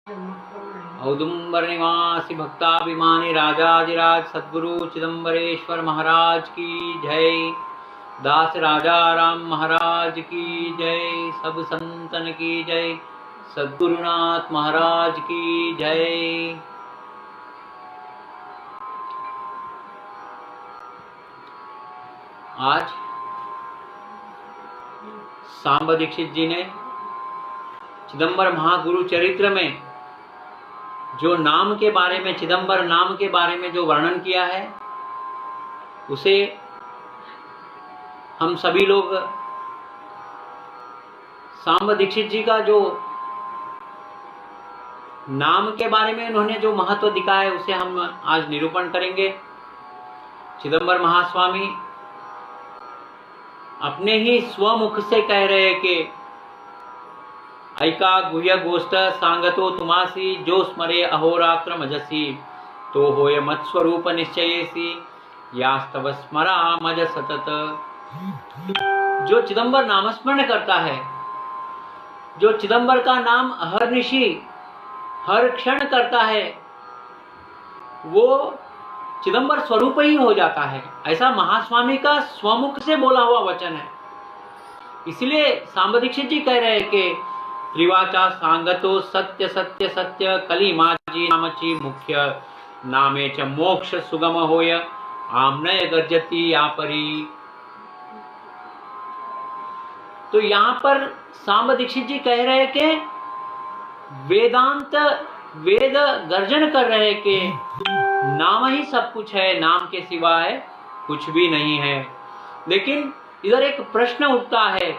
औदुंबर निवासी भक्ताभिमानी राजाधिराज सद्गुरु चिदंबरेश्वर महाराज की जय। दास राजा राम महाराज की जय। सब संतन की जय। सद्गुरुनाथ महाराज की जय। आज सांब दीक्षित जी ने चिदंबर महागुरु चरित्र में जो नाम के बारे में, चिदंबर नाम के बारे में जो वर्णन किया है, उसे हम सभी लोग सांब दीक्षित जी का जो नाम के बारे में उन्होंने जो महत्व दिखाया है, उसे हम आज निरूपण करेंगे। चिदंबर महास्वामी अपने ही स्वमुख से कह रहे हैं कि ऐका गुह्य गोष्ठ सांगतो तुमासी जो स्मरे अहोरात्र मजसी तो होय मत स्वरूप निश्चयेसी यास्तव स्मरा मज सतत। जो चिदंबर नामस्मरण करता है, जो चिदंबर का नाम हर निशि हर क्षण करता है, वो चिदंबर स्वरूप ही हो जाता है। ऐसा महास्वामी का स्वमुख से बोला हुआ वचन है। इसलिए सांब दीक्षित जी कह रहे हैं कि त्रिवाचा सांगतो सत्य सत्य सत्य कलिमाजी नामची मुख्य नामे च मोक्ष सुगम होय आमनय गर्जती यापरी। तो यहाँ पर सांब दीक्षित जी कह रहे हैं कि वेदांत वेद गर्जन कर रहे हैं कि नाम ही सब कुछ है, नाम के सिवाय कुछ भी नहीं है। लेकिन इधर एक प्रश्न उठता है।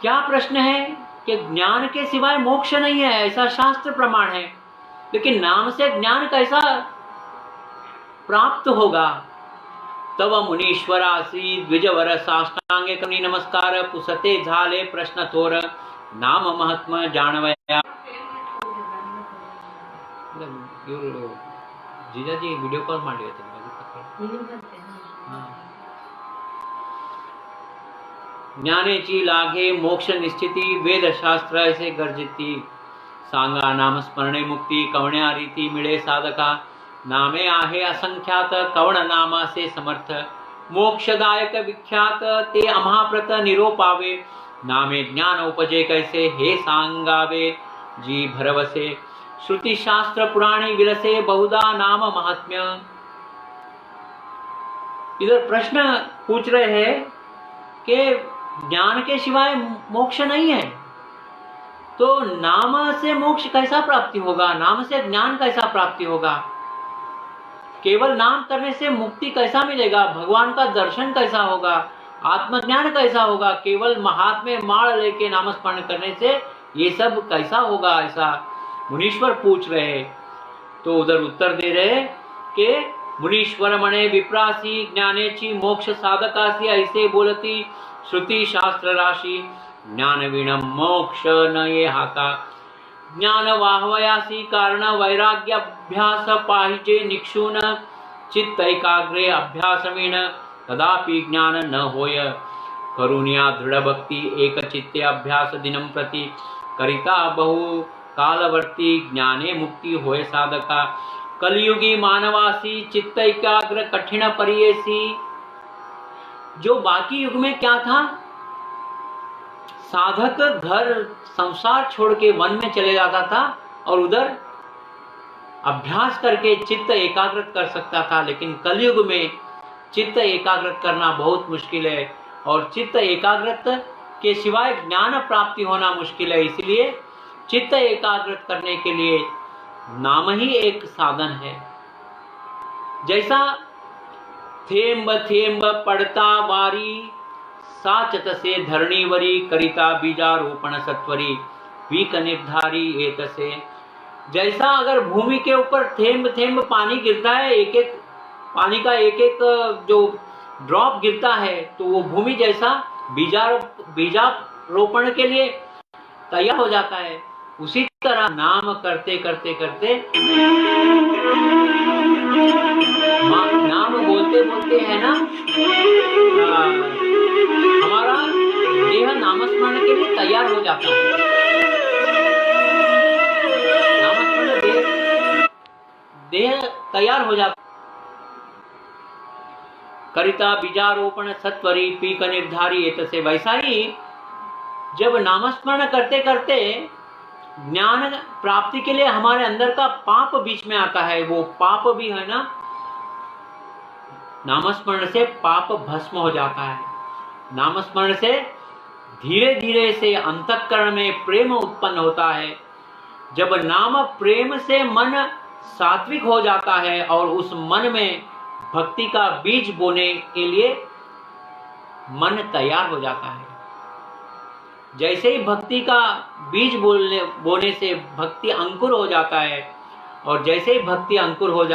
क्या प्रश्न है? कि ज्ञान के सिवाय मोक्ष नहीं है, ऐसा शास्त्र प्रमाण है, लेकिन नाम से ज्ञान कैसा प्राप्त होगा? तब मुनीश्वरासी द्विजवर साष्टांगे करी नमस्कार पुसते झाले प्रश्न थोर नाम महात्मा जानवया। जीजाजी वीडियो कॉल ಮಾಡಿ ज्ञानेची लागे मोक्ष निश्चिती वेद शास्त्र ऐसे गर्जिती सांगा नाम स्मरणे मुक्ती कवण्या रीती मिळे साधका नामे आहे असंख्यात कवण नामासे समर्थ मोक्षदायक विख्यात ते अमाप्रत निरोपावे नामे ज्ञान उपजे कैसे हे सांगावे जी भरवसे श्रुति शास्त्र पुराणी विरसे बहुधा नाम महात्म्य। इधर प्रश्न पूछ रहे हैं कि ज्ञान के सिवाय मोक्ष नहीं है, तो नाम से मोक्ष कैसा प्राप्ति होगा? नाम से ज्ञान कैसा प्राप्ति होगा? केवल नाम करने से मुक्ति कैसा मिलेगा? भगवान का दर्शन कैसा होगा? आत्मज्ञान कैसा होगा? केवल महात्म्य माळ लेके नामस्मरण करने से ये सब कैसा होगा? ऐसा मुनीश्वर पूछ रहे। तो उधर उत्तर दे रहे कि मुनीश्वर मणे विप्रासी ज्ञानेची मोक्ष साधकासी ऐसे बोलती श्रुति शास्त्र राशि ज्ञान वीण मोक्ष न ये हाता ज्ञान वाहवयासी कारण वैराग्य अभ्यास पाहिजे निक्षून चित्त एकाग्रे अभ्यास वीण कदापि ज्ञान न होय करुणिया दृढ़ भक्ति एक चित्ते अभ्यास दिनम प्रति करिता बहु कालवर्ती ज्ञाने मुक्ति होय साधका कलयुगी मानवासी चित्त एकाग्र कठिन परियेसी। जो बाकी युग में क्या था, साधक घर संसार छोड़ के वन में चले जाता था और उधर अभ्यास करके चित्त एकाग्रत कर सकता था। लेकिन कलयुग में चित्त एकाग्रत करना बहुत मुश्किल है और चित्त एकाग्रत के सिवाय ज्ञान प्राप्ति होना मुश्किल है। इसलिए चित्त एकाग्रत करने के लिए नाम ही एक साधन है। जैसा थेंब थेंब पड़ता वारी साचत से धरणीवरी करिता बीजारोपण सत्वरी वीक निर्धारी एतसे। जैसा अगर भूमि के ऊपर थेंब थेंब पानी गिरता है, एक एक पानी का एक एक जो ड्रॉप गिरता है, तो वो भूमि जैसा बीजारोपण के लिए तैयार हो जाता है, उसी तरह नाम करते करते करते नाम बोलते बोलते है ना, हमारा देह नामस्मरण के लिए तैयार हो जाता है। तैयार हो जाता। करिता बीजारोपण सत्वरी पीक निर्धारी एतसे, वैसा ही जब नामस्मरण करते करते ज्ञान प्राप्ति के लिए हमारे अंदर का पाप बीच में आता है, वो पाप भी है ना, नामस्मरण से पाप भस्म हो जाता है। नामस्मरण से धीरे धीरे से अंतःकरण में प्रेम उत्पन्न होता है। जब नाम प्रेम से मन सात्विक हो जाता है और उस मन में भक्ति का बीज बोने के लिए मन तैयार हो जाता है। जैसे ही भक्ति का बीज बोने से भक्ति अंकुर हो जाता है, और जैसे ही भक्ति अंकुर हो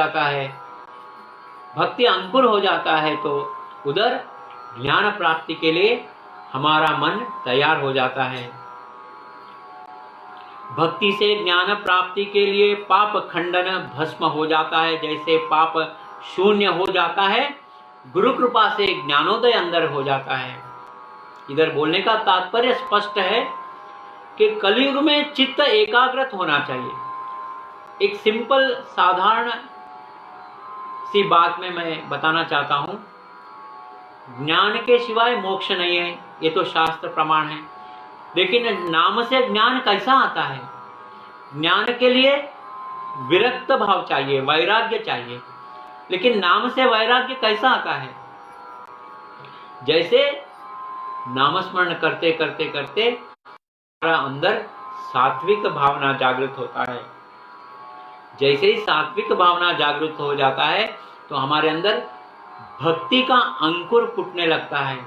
जाता है तो उधर ज्ञान प्राप्ति के लिए हमारा मन तैयार हो जाता है। भक्ति से ज्ञान प्राप्ति के लिए पाप खंडन भस्म हो जाता है। जैसे पाप शून्य हो जाता है, गुरु कृपा से ज्ञानोदय अंदर हो जाता है। इधर बोलने का तात्पर्य स्पष्ट है कि कलयुग में चित्त एकाग्रत होना चाहिए। एक सिंपल साधारण सी बात में मैं बताना चाहता हूं, ज्ञान के सिवाय मोक्ष नहीं है, ये तो शास्त्र प्रमाण है। लेकिन नाम से ज्ञान कैसा आता है? ज्ञान के लिए विरक्त भाव चाहिए, वैराग्य चाहिए। लेकिन नाम से वैराग्य कैसा आता है? जैसे नामस्मरण करते करते करते हमारा अंदर सात्विक भावना जागृत होता है। जैसे ही सात्विक भावना जागृत हो जाता है तो हमारे अंदर भक्ति का अंकुर फूटने लगता है।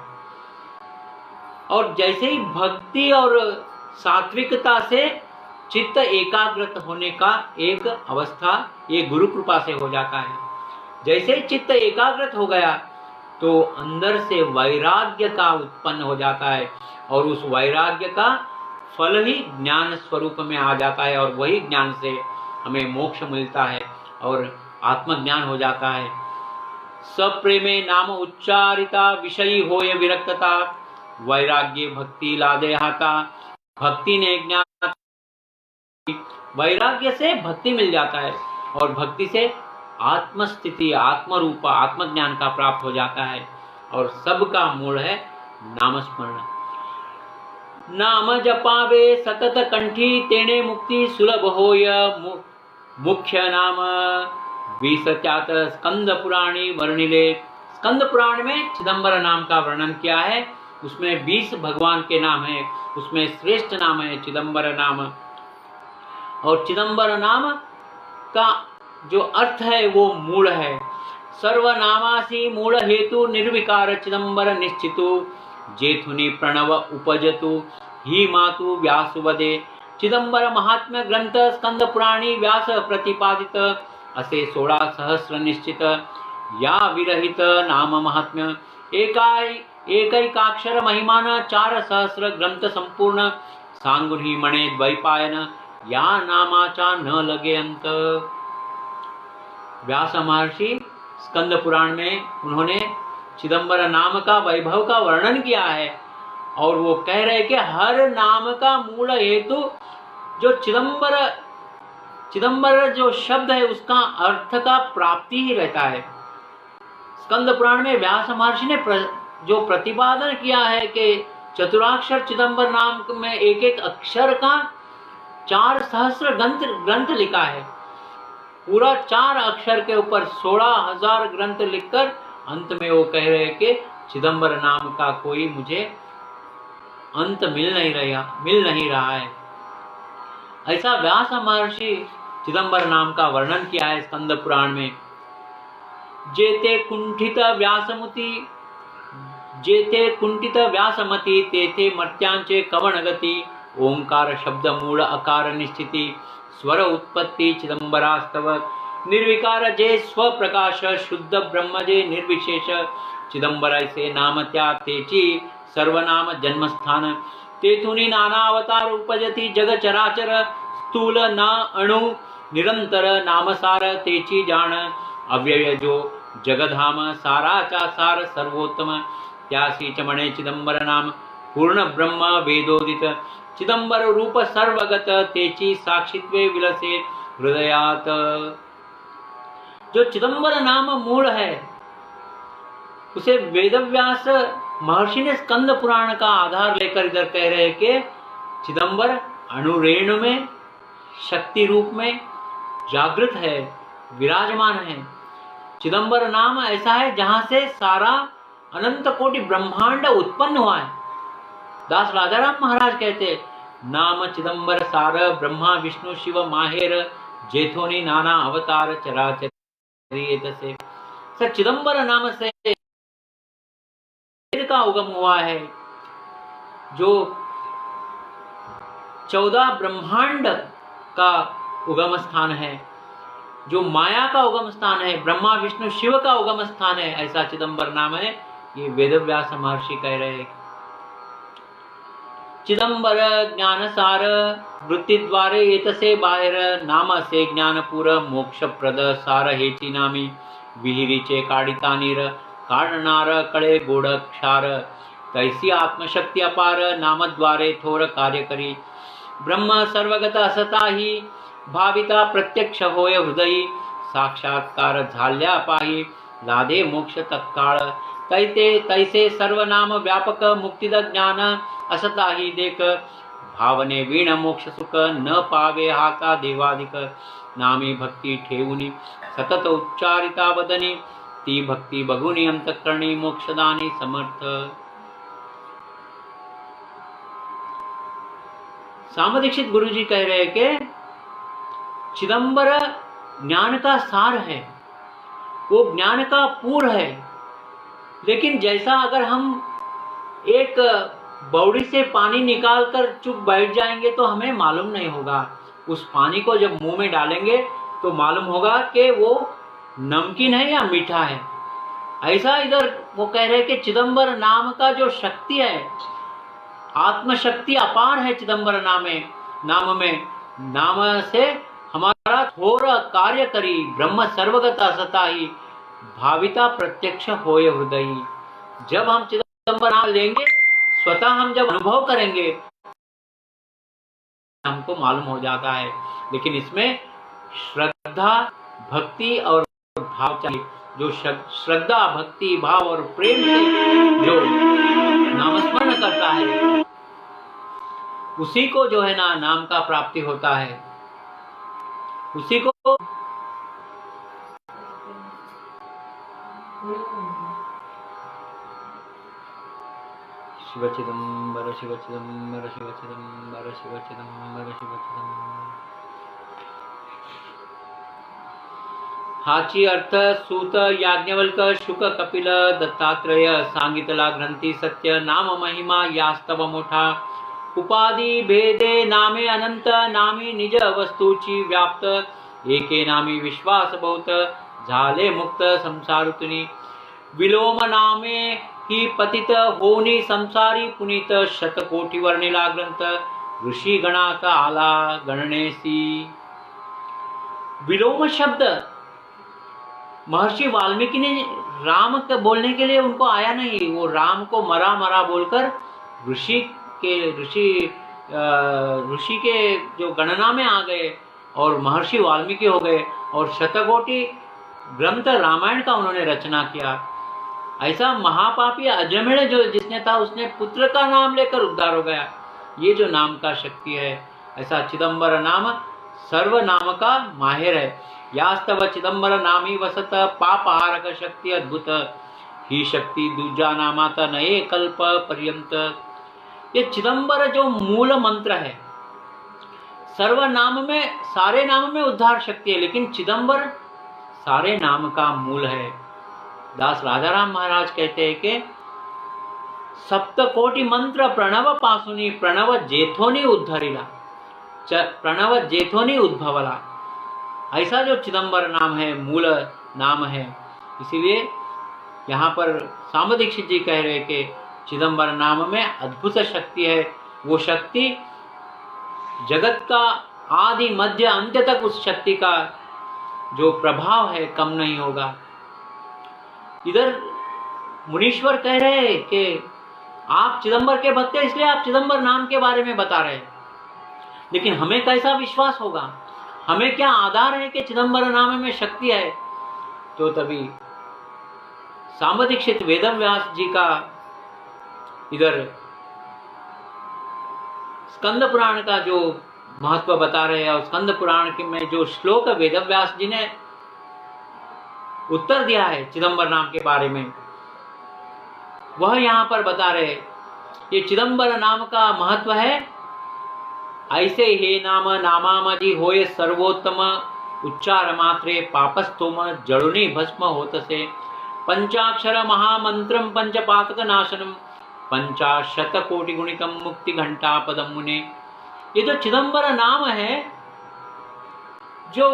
और जैसे ही भक्ति और सात्विकता से चित्त एकाग्रत होने का एक अवस्था ये गुरु कृपा से हो जाता है। जैसे ही चित्त एकाग्रत हो गया तो अंदर से वैराग्य का उत्पन्न हो जाता है, और उस वैराग्य का फल ही ज्ञान स्वरूप में आ जाता है, और वही ज्ञान से हमें मोक्ष मिलता है और आत्मज्ञान हो जाता है। सप्रेमे नाम उच्चारिता विषयी होय विरक्तता, वैराग्य भक्ति लादे हाथा। भक्ति ने ज्ञान, वैराग्य से भक्ति मिल जाता है, और भक्ति से आत्मस्थिति, आत्मरूप, आत्मज्ञान का प्राप्त हो जाता है। और सबका मूल है नामस्मरण। नाम जपावे सतत कंठी, तेने मुक्ति सुलभ होय। मुख्य नाम 20 स्कंद पुराणी वर्णिले। स्कंद पुराण में चिदंबर नाम का वर्णन किया है। उसमें 20 भगवान के नाम है, उसमें श्रेष्ठ नाम है चिदंबर नाम। और चिदंबर नाम का जो अर्थ है वो मूल है। सर्वनामासी मूल हेतु निर्विकार चिदंबर निश्चितु, जेथुनि प्रणव उपजतु ही मातु व्यासुवदे। चिदंबर महात्म्य ग्रंथ स्कंद पुराणी व्यास प्रतिपादित, असे 16 सहस्र निश्चित। या विरहित नाम महात्म्य एकैकाक्षर महिमान, 4 सहस्र ग्रंथ संपूर्ण। सांगुनी मणे द्वैपायन, या नामाचा न लगे अंत। व्यास महर्षि स्कंद पुराण में उन्होंने चिदंबर नाम का वैभव का वर्णन किया है, और वो कह रहे कि हर नाम का मूल हेतु जो चिदंबर जो शब्द है उसका अर्थ का प्राप्ति ही रहता है। स्कंद पुराण में व्यास महर्षि ने जो प्रतिपादन किया है कि चतुराक्षर चिदंबर नाम में एक एक अक्षर का 4 सहस्र ग्रंथ लिखा है। पूरा 4 अक्षर के ऊपर 16,000 ग्रंथ लिखकर अंत में वो कह रहे हैं कि चिदंबर नाम का कोई मुझे अंत मिल नहीं रहा है। ऐसा व्यास महर्षि चिदंबर नाम का वर्णन किया है स्कंद पुराण में। जेते कुंठित व्यासमति, तेथे मर्त्यांचे कवण गति। ओंकार शब्द मूल अकार निश्चिति, स्वर उत्पत्ति चिदंबरास्तव। निर्विकार जे स्वप्रकाश, शुद्ध ब्रह्म जे निर्विशेष। चिदंबर से नाम त्या तेची सर्वनाम जन्मस्थान। तेथुनि नाना अवतार उपजति जग चराचर। स्थूल न अणु निरंतर नामसार, तेची जान। अव्यय जो जगधाम, साराचा सार सर्वोत्तम। त्यासी चमणे चिदंबर नाम, पूर्ण ब्रह्म वेदोदित। चिदंबर रूप सर्वगत, तेची साक्षित्वे विलसे हृदयात। जो चिदंबर नाम मूल है, उसे वेदव्यास महर्षि ने स्कंद पुराण का आधार लेकर इधर कह रहे हैं कि चिदंबर अणुरेणु में शक्ति रूप में जागृत है, विराजमान है। चिदंबर नाम ऐसा है जहां से सारा अनंत कोटि ब्रह्मांड उत्पन्न हुआ है। दास राजाराम महाराज कहते, नाम चिदंबर सार ब्रह्मा विष्णु शिव माहेर जेठोनी नाना अवतार चराचर से। सर चिदंबर नाम से वेद का उगम हुआ है, जो 14 ब्रह्मांड का उगम स्थान है, जो माया का उगम स्थान है, ब्रह्मा विष्णु शिव का उगम स्थान है, ऐसा चिदंबर नाम है। ये वेदव्यास महर्षि कह रहे हैं। चिदंबर ज्ञान सार वृत्ति द्वारे एतसे बाहिर नाम से ज्ञानपुर मोक्ष प्रद सार हेची नामी विहिरीचे काडिता नीर कारणनार कळे गोड क्षार तैसी आत्मशक्ति अपार नाम द्वारे थोर कार्य करी ब्रह्म सर्वगत असता ही भाविता प्रत्यक्ष होय हृदयी साक्षात्कार झाल्या पाही लादे मोक्ष तत्काळ तैसे सर्वनाम व्यापक मुक्तिद ज्ञान असता ही देख भावने वीण मोक्ष सुख न पावे हाता देवाधिक नामी भक्ती ठेवुनी सतत उच्चारिता वदनी ती भक्ती बघुनी अंतःकरणी मोक्षदानी समर्थ। सामदीक्षित गुरु जी कह रहे हैं कि चिदंबर ज्ञान का सार है, वो ज्ञान का पूर है। लेकिन जैसा अगर हम एक बौड़ी से पानी निकालकर चुप बैठ जाएंगे तो हमें मालूम नहीं होगा। उस पानी को जब मुंह में डालेंगे तो मालूम होगा कि वो नमकीन है या मीठा है। ऐसा इधर वो कह रहे हैं कि चिदंबर नाम का जो शक्ति है, आत्मशक्ति अपार है चिदंबर नाम में। नाम से हमारा थोर कार्य करी ब्रह्म सर्वगत असता ही भाविता प्रत्यक्ष होय हृदय। जब हम चिदंबर नाम लेंगे, स्वतः हम जब अनुभव करेंगे हमको मालूम हो जाता है। लेकिन इसमें श्रद्धा भक्ति और भाव चाहिए। जो श्रद्धा भक्ति भाव और प्रेम से जो नामस्मरण करता है उसी को जो है ना नाम का प्राप्ति होता है, उसी को शिव चिदंबर शिव चिदंबर शिव चिदंबर शिव चिदंबर शिव चिदंबर। हाची अर्थ सूत याज्ञवल्क शुक कपिल दत्तात्रेय सांगितला ग्रंथी सत्य नाम महिमा यास्तव मोठा उपाधि भेदे नामे अनंत नामी निज वस्तूची व्याप्त एके नामी विश्वास बहुत झाले मुक्त संसारुतनी विलोम नामे ही पतित होनी संसारी पुनीत शतकोटी वर्णिला ग्रंथ ऋषि गणात आला गणनेसी। विलोम शब्द महर्षि वाल्मीकि ने राम के बोलने के लिए उनको आया नहीं, वो राम को मरा मरा बोलकर ऋषि के जो गणना में आ गए और महर्षि वाल्मीकि हो गए और शतकोटि ग्रंथ रामायण का उन्होंने रचना किया। ऐसा महापापी अजमेय जो जिसने था उसने पुत्र का नाम लेकर उद्धार हो गया। ये जो नाम का शक्ति है, ऐसा चिदंबर नाम सर्व नाम का माहिर है। यास्तव चिदंबर नामी वसत पापहारक शक्ति अद्भुत ही शक्ति दूजा नामाता नए कल्प पर्यंत। ये चिदंबर जो मूल मंत्र है, सर्व नाम में सारे नाम में उद्धार शक्ति है, लेकिन चिदंबर सारे नाम का मूल है। दास राजाराम महाराज कहते हैं कि सप्तकोटि मंत्र प्रणव पासुनी प्रणव जेठोनी उद्धरिला प्रणव जेठोनी उद्भवला। ऐसा जो चिदंबर नाम है, मूल नाम है। इसीलिए यहाँ पर सामदीक्षित जी कह रहे कि चिदंबर नाम में अद्भुत शक्ति है। वो शक्ति जगत का आदि मध्य अंत्य तक उस शक्ति का जो प्रभाव है कम नहीं होगा। इधर मुनीश्वर कह रहे हैं कि आप चिदंबर के भक्त हैं, इसलिए आप चिदंबर नाम के बारे में बता रहे हैं, लेकिन हमें कैसा विश्वास होगा, हमें क्या आधार है कि चिदंबर नाम में शक्ति है। तो तभी सांब दीक्षित वेदव्यास जी का इधर स्कंद पुराण का जो महत्व बता रहे हैं, और स्कंद पुराण के में जो श्लोक वेदव्यास जी ने उत्तर दिया है चिदंबर नाम के बारे में, वह यहाँ पर बता रहे। ये चिदंबर नाम का महत्व है, ऐसे हे नाम नामामजी होय सर्वोत्तम, उच्चार मात्रे पापस्तोम जड़ुनी भस्म होतसे, पंचाक्षर महामंत्रम पंचपातक नाशनम, 50 कोटि गुणिकम मुक्ति घंटा पदम मुने। ये जो चिदंबर नाम है, जो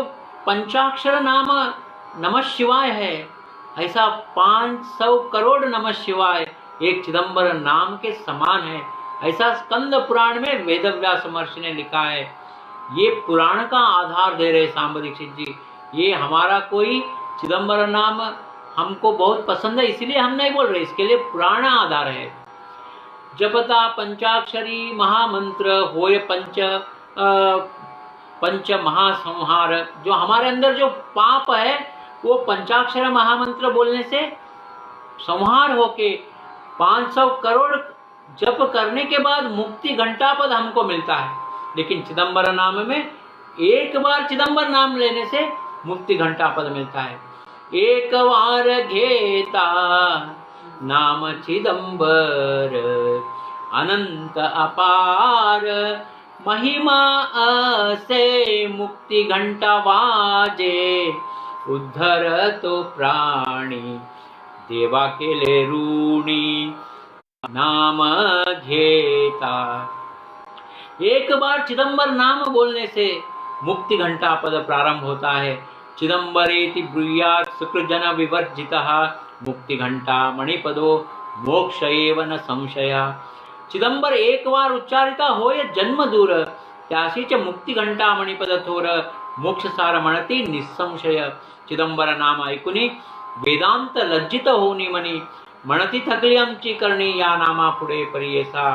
पंचाक्षर नाम नमः शिवाय है, ऐसा 500 करोड़ नमः शिवाय एक चिदंबर नाम के समान है, ऐसा स्कंद पुराण में वेदव्यास महर्षि ने लिखा है। ये पुराण का आधार दे रहे सांब दीक्षित जी। ये हमारा कोई चिदंबर नाम हमको बहुत पसंद है इसलिए हम नहीं बोल रहे, इसके लिए पुराण आधार है। जपता पंचाक्षरी महामंत्र होय पंच महासंहार, जो हमारे अंदर जो पाप है वो पंचाक्षर महामंत्र बोलने से संहार होके 500 करोड़ जप करने के बाद मुक्ति घंटा पद हमको मिलता है। लेकिन चिदंबर नाम में एक बार चिदंबर नाम लेने से मुक्ति घंटा पद मिलता है। एक बार घेता नाम चिदंबर, अनंत अपार महिमा से मुक्ति घंटा बाजे, उद्धर तो प्राणी देवा के ले ऋणी नाम घेता। एक बार चिदंबर नाम बोलने से मुक्ति घंटा पद प्रारंभ होता है। चिदंबरेति ब्रूयात् सुकृजन विवर्जितः, मुक्ति घंटा मणिपदो मोक्ष एव न संशय। चिदंबर एक बार उच्चारिता होय जन्म दूर, त्यासी च मुक्ती घंटा मणिपद थोर, मोक्ष सार म्हणती निसंशय। चिदंबर नाम ऐकुनी वेदांत लज्जित होनी मनी, म्हणती थकली आमची करणी या नामा पुढे परियेसा।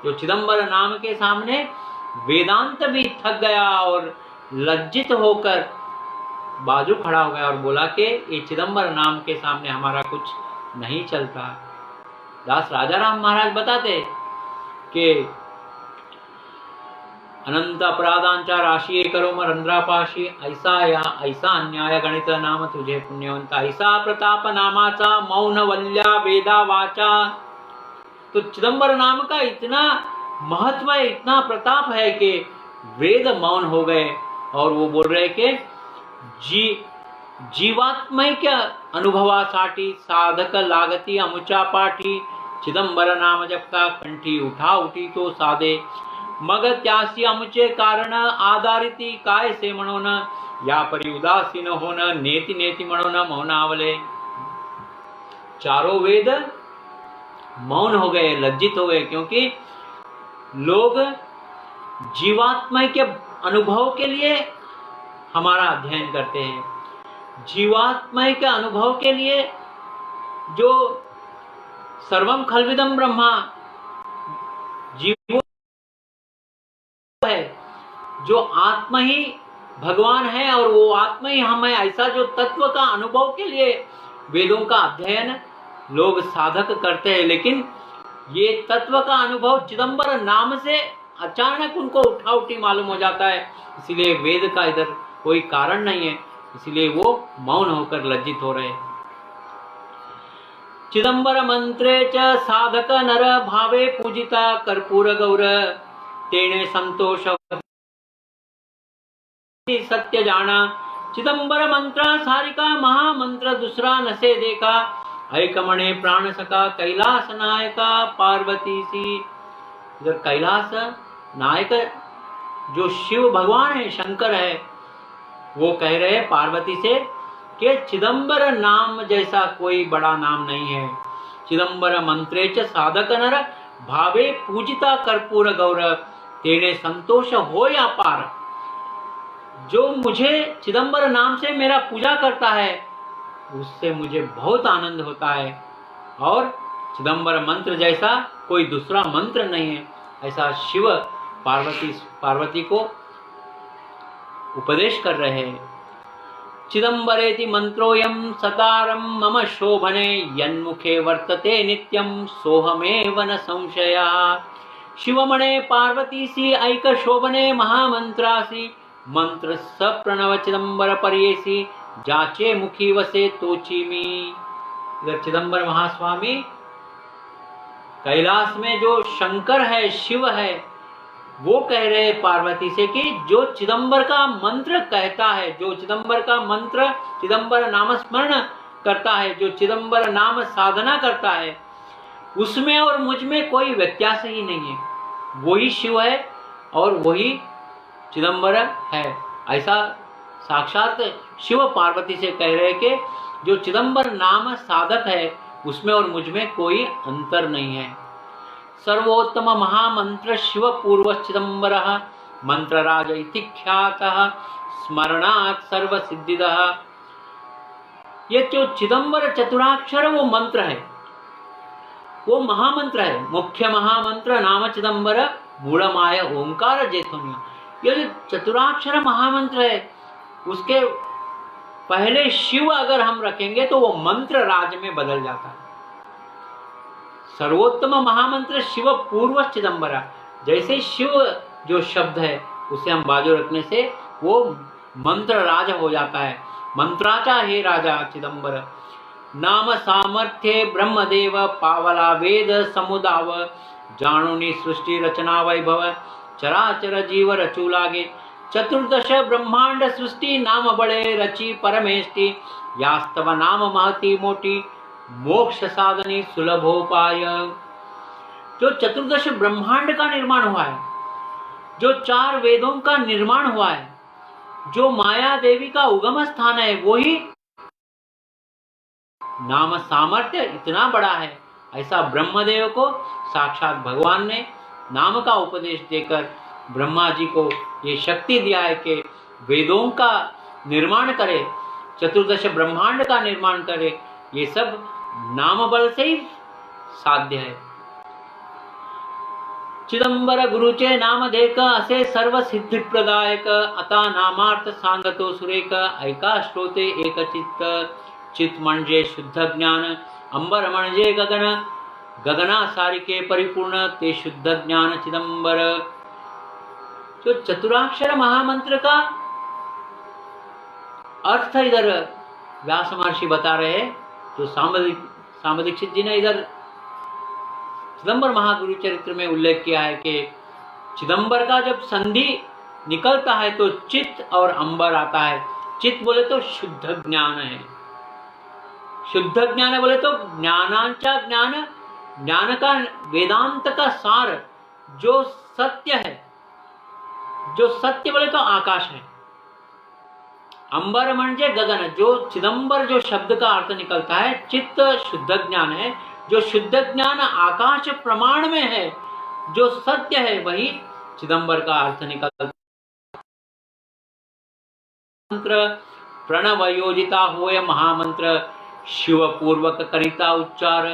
जो चिदंबर नाम के सामने वेदांत भी थक गया और लज्जित होकर बाजू खड़ा हो गया और बोला कि ये चिदंबर नाम के सामने हमारा कुछ नहीं चलता। दास राजाराम महाराज बताते कि अनंत अपराधांचा राशि करो मरंद्रापाशी, ऐसा अन्याय गणित नाम तुझे पुण्यवंता, ऐसा प्रताप नामाचा मौन वल्या वेदा वाचा। तो चिदंबर नाम का इतना महत्व है, इतना प्रताप है कि वेद मौन हो गए और वो बोल रहे कि जीवात्मैक्य अनुभवासाठी साधक लागती अमुचा पाठी, चिदंबर नाम जपता कंठी उठा उठी तो साधे, मग त्यासी अमुचे कारण आधारिती काय से म्हणून, या परी उदासीन होन नेति नेति म्हणून मौनावले। चारों वेद मौन हो गए, लज्जित हो गए, क्योंकि लोग जीवात्मा के अनुभव के लिए हमारा अध्ययन करते हैं। जीवात्मा के अनुभव के लिए जो सर्वम खल्विदम ब्रह्मा जीव है, जो आत्मा ही भगवान है और वो आत्मा ही हम है, ऐसा जो तत्व का अनुभव के लिए वेदों का अध्ययन लोग साधक करते हैं। लेकिन ये तत्व का अनुभव चिदंबर नाम से अचानक उनको उठा उठी मालूम हो जाता है, इसीलिए वेद का इधर कोई कारण नहीं है, इसलिए वो मौन होकर लज्जित हो रहे। चिदंबर मंत्रे च साधक नर भावे पूजिता कर्पूर गौर, तेने संतोष सत्य जाना। चिदंबर मंत्र सारिका महामंत्र दूसरा नसे देखा, ऐकमणे प्राण सका कैलास नायका पार्वती सी। इधर कैलास नायक जो शिव भगवान है, शंकर है, वो कह रहे हैं पार्वती से कि चिदंबर नाम जैसा कोई बड़ा नाम नहीं है। चिदंबर मंत्रे च साधक नर भावे पूजिता कर्पूर गौर, तेने संतोष हो या पार। जो मुझे चिदंबर नाम से मेरा पूजा करता है उससे मुझे बहुत आनंद होता है, और चिदंबर मंत्र जैसा कोई दूसरा मंत्र नहीं है, ऐसा शिव पार्वती को उपदेश कर रहे हैं। चिदंबरेति मंत्रोऽयं सतारं मम शोभने यन्मुखे वर्तते नित्यं सोहमेव न संशयः। शिवमणे पार्वतीसी ऐक शोभने महामंत्रासी मंत्र स प्रणव चिदंबर पर्येसी जाचे मुखी वसे तोचीमी। इधर चिदंबर महास्वामी कैलाश में जो शंकर है, शिव है, वो कह रहे पार्वती से कि जो चिदंबर का मंत्र कहता है, जो चिदंबर का मंत्र, चिदंबर नाम स्मरण करता है, जो चिदंबर नाम साधना करता है, उसमें और मुझ में कोई व्यत्यास ही नहीं है। वही शिव है और वही चिदंबर है। ऐसा साक्षात शिव पार्वती से कह रहे कि जो चिदंबर नाम साधक है उसमें और मुझ में कोई अंतर नहीं है। सर्वोत्तम महामंत्र शिव पूर्व चिदंबर मंत्रराज इति ख्यातः स्मरणात् सर्व सिद्धिदः। ये जो चिदंबर चतुराक्षर वो मंत्र है, वो महामंत्र है। मुख्य महामंत्र नाम चिदंबर मूलमाय ओंकार जैथुनिया। ये जो चतुराक्षर महामंत्र है उसके पहले शिव अगर हम रखेंगे तो वो मंत्र राज में बदल जाता है। सर्वोत्तम महामंत्र शिव पूर्व चिदंबरा, जैसे शिव जो शब्द है उसे हम बाजू रखने से वो मंत्र राज हो जाता है। मंत्राचा हे राजा चिदंबर नाम सामर्थ्य ब्रह्मदेव पावला वेद समुदाव जाणुनी सृष्टि रचना वैभव चराचर जीव रचू लागे। चतुर्दश ब्रह्मांड सृष्टि नाम बड़े रची परमेष्टि यास्तव नाम महती मोटी मोक्ष साधनी सुलभोपाय। जो चतुर्दश ब्रह्मांड का निर्माण हुआ है, जो 4 वेदों का निर्माण हुआ है, जो माया देवी का उगम स्थान है, वही नाम सामर्थ्य इतना बड़ा है। ऐसा ब्रह्मदेव को साक्षात भगवान ने नाम का उपदेश देकर ब्रह्मा जी को ये शक्ति दिया है कि वेदों का निर्माण करे, चतुर्दश ब्रह्मांड का निर्माण करे। ये सब नाम बल से ही साध्य है। चिदंबर गुरुचे नाम देक असे सर्व सिद्धि प्रदायक अता नामार्थ सांगतो सुरेख ऐका श्रोते एक चित्त। चित म्हणजे शुद्ध ज्ञान, अंबर म्हणजे गगन, गगना सारिके परिपूर्ण ते शुद्ध ज्ञान चिदंबर। जो चतुराक्षर महामंत्र का अर्थ इधर व्यास महर्षि बता रहे हैं। जो सांब दीक्षित जी ने इधर चिदंबर महागुरु चरित्र में उल्लेख किया है कि चिदंबर का जब संधि निकलता है तो चित्त और अंबर आता है। चित्त बोले तो शुद्ध ज्ञान है, शुद्ध ज्ञान बोले तो ज्ञानांचा ज्ञान, ज्ञान का वेदांत का सार जो सत्य है, जो सत्य बोले तो आकाश है। अंबर म्हणजे गगन, जो चिदंबर जो शब्द का अर्थ निकलता है, चित्त शुद्ध ज्ञान है, जो शुद्ध ज्ञान आकाश प्रमाण में है, जो सत्य है वही चिदंबर का अर्थ निकलता है। मंत्र प्रणव योजिता होय महामंत्र शिव पूर्वक करिता उच्चार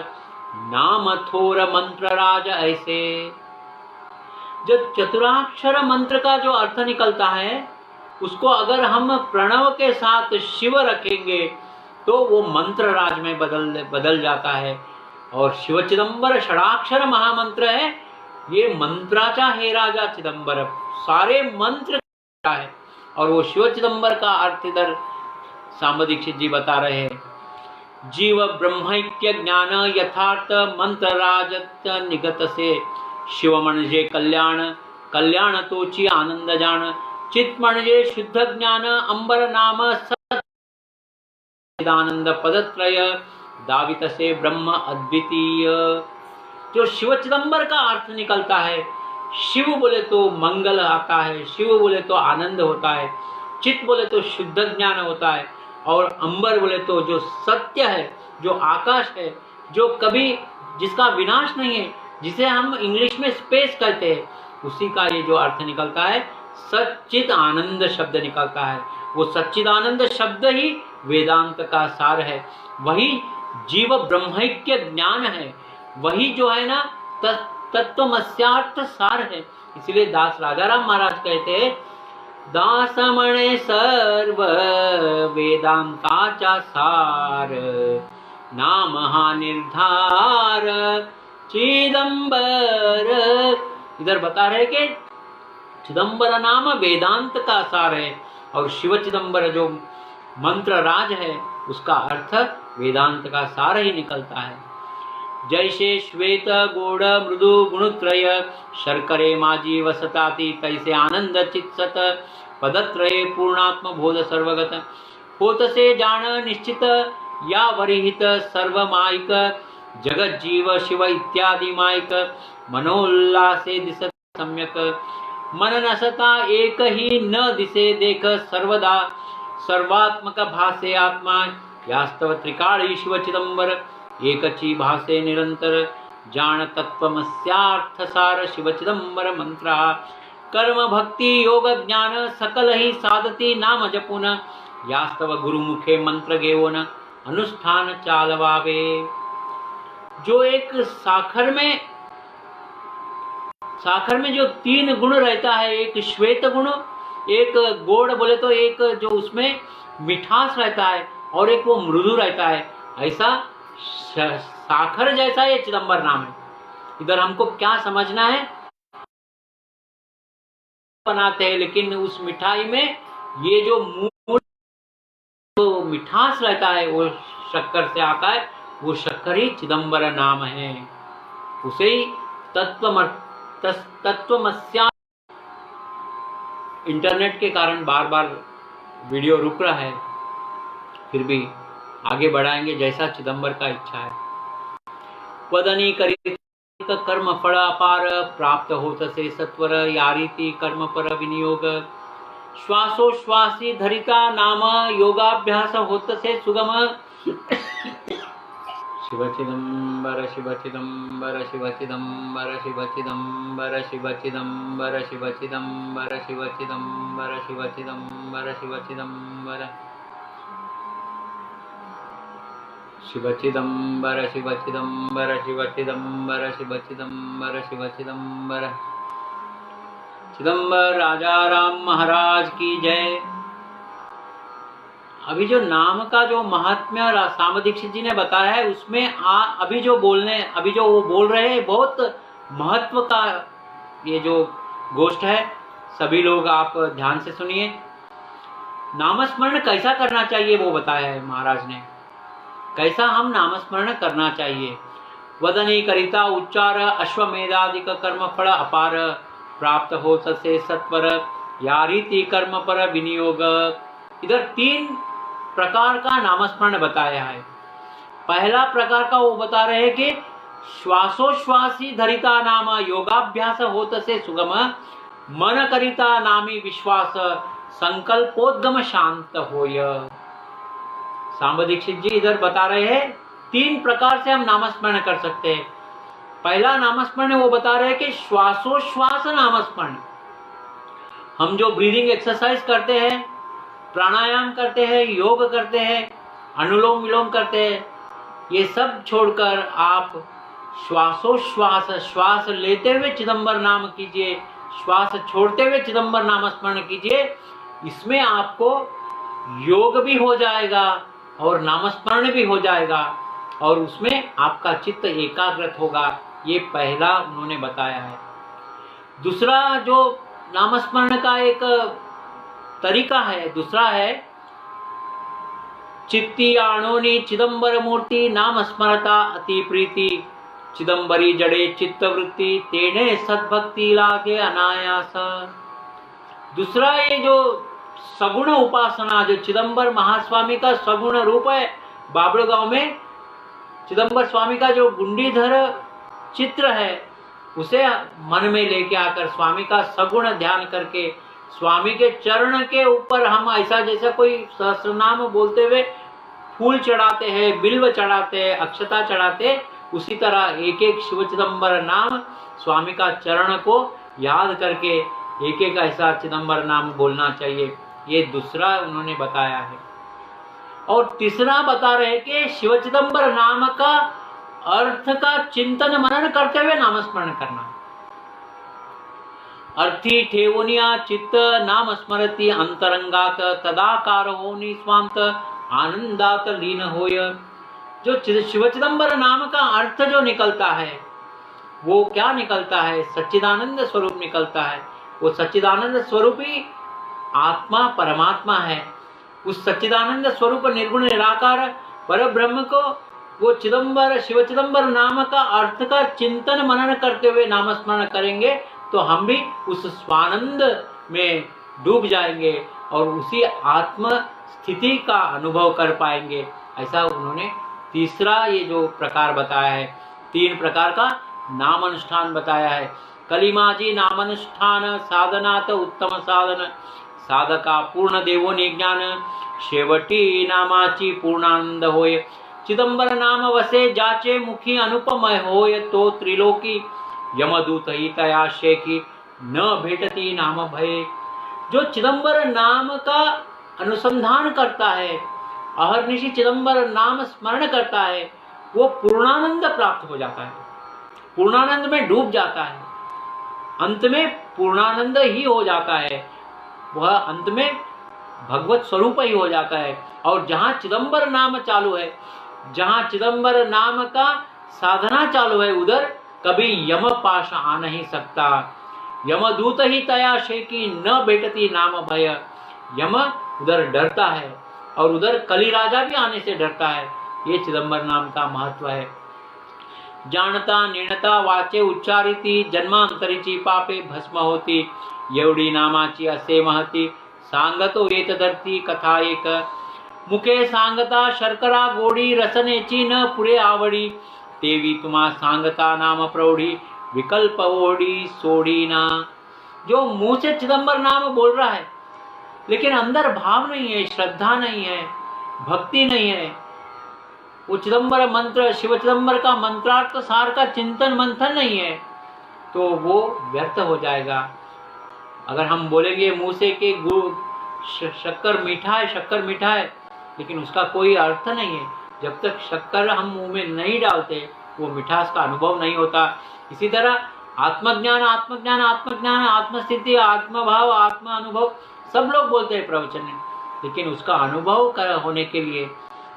नाम थोर मंत्र राज ऐसे। जब चतुराक्षर मंत्र का जो अर्थ निकलता है उसको अगर हम प्रणव के साथ शिव रखेंगे तो वो मंत्र राज में बदल जाता है। और शिव चिदंबर षडाक्षर महामंत्र है, ये मंत्राचा हे राजा चिदंबर, सारे मंत्र है। और वो शिव चिदंबर का अर्थ इधर सांब दीक्षित जी बता रहे हैं। जीव ब्रह्मैक्य ज्ञान यथार्थ मंत्र राजत निगत से शिव म्हणजे कल्याण, कल्याण तोची आनंद जान। चित म्हणजे शुद्ध ज्ञान अंबर नाम सदानंद पदत्रय दावित से ब्रह्म अद्वितीय। जो शिव चिदंबर का अर्थ निकलता है, शिव बोले तो मंगल आता है, शिव बोले तो आनंद होता है, चित बोले तो शुद्ध ज्ञान होता है, और अंबर बोले तो जो सत्य है, जो आकाश है, जो कभी जिसका विनाश नहीं है, जिसे हम इंग्लिश में स्पेस कहते हैं, उसी का ये जो अर्थ निकलता है सच्चिद आनंद शब्द निकलता है। वो सच्चिदानंद शब्द ही वेदांत का सार है, वही जीव ब्रह्मैक्य ज्ञान है, वही जो है ना तत्वमस्यार्थ सार है। इसलिए दास राजाराम महाराज कहते हैं दासमणे सर्व वेदांताचा सार, नाम हा निर्धार चिदंबर। इधर बता रहे कि चिदंबर नाम वेदांत का सार है, और शिव चिदंबर जो मंत्र राज है उसका अर्थ वेदांत का सार ही निकलता है। जैसे श्वेत गोड़ मृदु गुणत्रय, शर्करे माजी वसताति, तैसे आनंद चित्सत पदत्रये पूर्णात्म बोध सर्वगत। होत से जान निश्चित या वरिहित सर्वमायिक, जगत जीव शिव इत्यादि मायिक, मनोल्लासे दिसत सम्यक। मन नसता एक ही न दिसे देख सर्वदा, सर्वात्मक भासे आत्मा, यास्तव त्रिकाळी शिव चिदंबर, एकची भासे निरंतर। जान तत्वमस्यार्थ सार शिव चिदंबर मंत्रा, कर्म भक्ति योग ज्ञान सकल ही साधती नाम जपून, यास्तव गुरुमुखे मंत्र घेऊन अनुष्ठान चालवावे। जो एक साखर में जो 3 गुण रहता है, एक श्वेत गुण, एक गोड़ बोले तो एक जो उसमें मिठास रहता है, और एक वो मृदु रहता है, ऐसा साखर जैसा ये चिदंबर नाम है। इधर हमको क्या समझना है, बनाते हैं, लेकिन उस मिठाई में ये जो मूल जो मिठास रहता है वो शक्कर से आता है, वो शक्कर ही चिदंबर नाम है। उसे ही तत्वमस्या। इंटरनेट के कारण बार बार वीडियो रुक रहा है, फिर भी आगे बढ़ाएंगे जैसा चिदंबर का इच्छा है। वदनी करित कर्म फल अपार, प्राप्त होत से सत्वर, यारीति कर्म पर विनियोग। श्वासोश्वासी धरिता नाम, योगाभ्यास होत से सुगम। शिव चिदंबर शिव चिदंबर शिव चिदंबर शिव चिदंबर शिव चिदंबर शिव चिदंबर शिव चिदंबर शिव चिदंबर शिव चिदंबर शिव चिदंबर शिव चिदंबर शिव चिदंबर शिव चिदंबर शिव चिदंबर। चिदंबर राजा राम महाराज की जय। अभी जो नाम का जो महात्म्य साम दीक्षित जी ने बताया है, उसमें अभी जो वो बोल रहे हैं, बहुत महत्व का ये जो गोष्ठ है, सभी लोग आप ध्यान से सुनिए। नामस्मरण कैसा करना चाहिए वो बताया है महाराज ने, कैसा हम नामस्मरण करना चाहिए। वदनी करिता उच्चार, अश्वमेधादिक कर्म फल अपार, प्राप्त हो ससे सत्वर, यारीति कर्म पर विनियोग। इधर 3 प्रकार का नामस्मरण बताया है। पहला प्रकार का वो बता रहे हैं कि श्वासोश्वासी धरिता नाम, योगाभ्यास होत से सुगम, मन करिता नामी विश्वास, संकल्पोद्गम शांत होय। सांब दीक्षित जी इधर बता रहे हैं 3 प्रकार से हम नामस्मरण कर सकते हैं। पहला नामस्मरण वो बता रहे हैं कि श्वासोश्वास नामस्मरण। हम जो ब्रीदिंग एक्सरसाइज करते हैं, प्राणायाम करते हैं, योग करते हैं, अनुलोम विलोम करते हैं, ये सब छोड़कर आप श्वासोश्वास, श्वास लेते हुए चिदंबर नाम कीजिए, श्वास छोड़ते हुए चिदंबर नाम स्मरण कीजिए। इसमें आपको योग भी हो जाएगा और नामस्मरण भी हो जाएगा, और उसमें आपका चित्त एकाग्रत होगा। ये पहला उन्होंने बताया है। दूसरा जो नामस्मरण का एक तरीका है, दूसरा है चित्ती आणोनी चिदंबर मूर्ति, नाम स्मरता अति प्रीति, चिदंबरी जड़े चित्त वृत्ति, तेने सद्भक्ति लागे अनायास। दूसरा ये जो सगुण उपासना, जो चिदंबर महास्वामी का सगुण रूप है, बाबड़ गांव में चिदंबर स्वामी का जो गुंडीधर चित्र है, उसे मन में लेके आकर स्वामी का सगुण ध्यान करके, स्वामी के चरण के ऊपर हम ऐसा जैसा कोई सहस्रनाम बोलते हुए फूल चढ़ाते हैं, बिल्व चढ़ाते हैं, अक्षता चढ़ाते, उसी तरह एक एक शिव चिदंबर नाम स्वामी का चरण को याद करके एक एक ऐसा चिदंबर नाम बोलना चाहिए। ये दूसरा उन्होंने बताया है। और तीसरा बता रहे कि शिव चिदंबर नाम का अर्थ का चिंतन मनन करते हुए नामस्मरण करना। अर्थी ठेवनिया चित्त नाम स्मरती अंतरंगात तदाकार होनी स्वांत आनंदात लीन होय। जो शिव चिदंबर नाम का अर्थ जो निकलता है वो क्या निकलता है? सच्चिदानंद स्वरूप निकलता है। वो सच्चिदानंद स्वरूप ही आत्मा परमात्मा है। उस सच्चिदानंद स्वरूप निर्गुण निराकार पर ब्रह्म को वो चिदंबर शिव चिदंबर नाम का अर्थ का चिंतन मनन करते हुए नामस्मरण करेंगे तो हम भी उस स्वानंद में डूब जाएंगे और उसी आत्म स्थिति का अनुभव कर पाएंगे। ऐसा उन्होंने तीसरा ये जो प्रकार बताया है, 3 प्रकार का नामानुष्ठान बताया है। कलिमाजी नामानुष्ठान साधनात उत्तम साधन, साधका पूर्ण देवो निज्ञान, शेवटी नामाची पूर्णानंद होय। चिदंबर नाम वसे जाचे मुखी अनुपमय होय, तो त्रिलोकी यमदूत ही तयाशय की न भेटती नाम भय। जो चिदंबर नाम का अनुसंधान करता है, अहर्निशि चिदंबर नाम स्मरण करता है, वो पूर्णानंद प्राप्त हो जाता है, पूर्णानंद में डूब जाता है, अंत में पूर्णानंद ही हो जाता है, वह अंत में भगवत स्वरूप ही हो जाता है। और जहाँ चिदंबर नाम चालू है, जहाँ चिदंबर नाम का साधना चालू है, उधर कभी यम पाश आ नहीं सकता। यमदूत ही तयाशय की न बेटती नाम भय। यम उधर डरता है और उधर कली राजा भी आने से डरता है। ये चिदंबर नाम का महत्व है। जानता निर्णता वाचे उच्चारिती, जन्मांतरीची पापे भस्म होती, एवढी नामाची असे महती, सांगतो येतदर्थी कथा एक। मुखे सांगता शर्करा गोडी, रसनेची न पुरे आवडी, तेवी तुम्हा सांगता नाम प्रौढी, विकल्प ओढी सोडी ना। जो मुंह से चिदंबर नाम बोल रहा है लेकिन अंदर भाव नहीं है, श्रद्धा नहीं है, भक्ति नहीं है, वो चिदंबर मंत्र, शिव चिदंबर का मंत्रार्थ सार का चिंतन मंथन नहीं है, तो वो व्यर्थ हो जाएगा। अगर हम बोलेंगे मुंह से कि शक्कर मीठा है, शक्कर मीठा है, लेकिन उसका कोई अर्थ नहीं है। जब तक शक्कर हम मुंह में नहीं डालते वो मिठास का अनुभव नहीं होता। इसी तरह आत्मज्ञान आत्मज्ञान आत्मज्ञान, आत्मस्थिति, आत्मभाव, आत्म अनुभव सब लोग बोलते हैं प्रवचन में, लेकिन उसका अनुभव होने के लिए,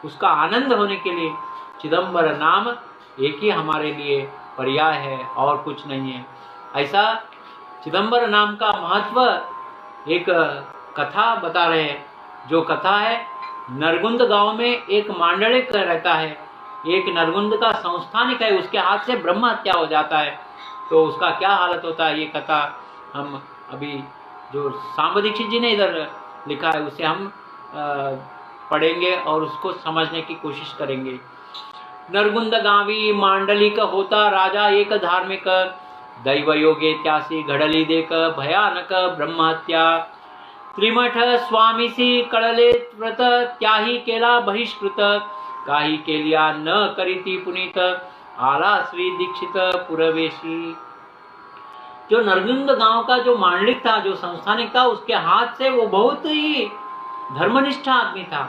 उसका आनंद होने के लिए चिदंबर नाम एक ही हमारे लिए पर्याय है और कुछ नहीं है। ऐसा चिदंबर नाम का महत्व एक कथा बता रहे हैं। जो कथा है, नरगुंद गांव में एक मांडलिक रहता है, एक नरगुंद का संस्थानिक है, उसके हाथ से ब्रह्म हत्या हो जाता है, तो उसका क्या हालत होता है, ये कथा हम अभी जो सांब दीक्षित जी ने इधर लिखा है उसे हम पढ़ेंगे और उसको समझने की कोशिश करेंगे। नरगुंद गावी मांडलिक होता राजा एक धार्मिक, दैव योगे त्यासी घडली देख भयानक ब्रह्म हत्या। त्रिमठ स्वामीसी कळले व्रत, त्याही केला बहिष्कृत, काही केलिया न करीती पुनीत, आला श्री दीक्षित पुरवेशी। जो नरगुंद गांव का जो मांडलिक था, जो संस्थानिक था, उसके हाथ से वो बहुत ही धर्मनिष्ठ आदमी था,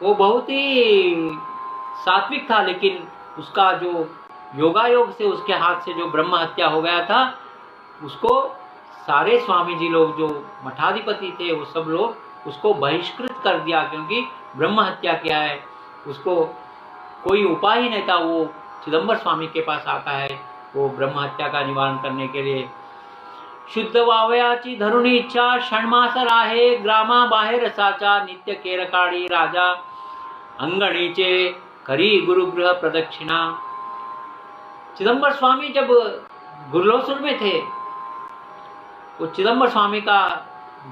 वो बहुत ही सात्विक था, लेकिन उसका जो योगायोग से उसके हाथ से जो ब्रह्म हत्या हो गया था, उसको सारे स्वामी जी लोग जो मठाधिपति थे वो सब लोग उसको बहिष्कृत कर दिया, क्योंकि ब्रह्म हत्या किया है। उसको कोई उपाय ही नहीं था। वो चिदंबर स्वामी के पास आता है वो ब्रह्म हत्या का निवारण करने के लिए। शुद्ध वावयाची धरुणी इच्छा, षण्मास राहे ग्रामा बाहेर साचा, नित्य केरकाळी राजा अंगणीचे करी गुरुगृह प्रदक्षिणा। चिदंबर स्वामी जब गुरलोसुर में थे, वो चिदंबर स्वामी का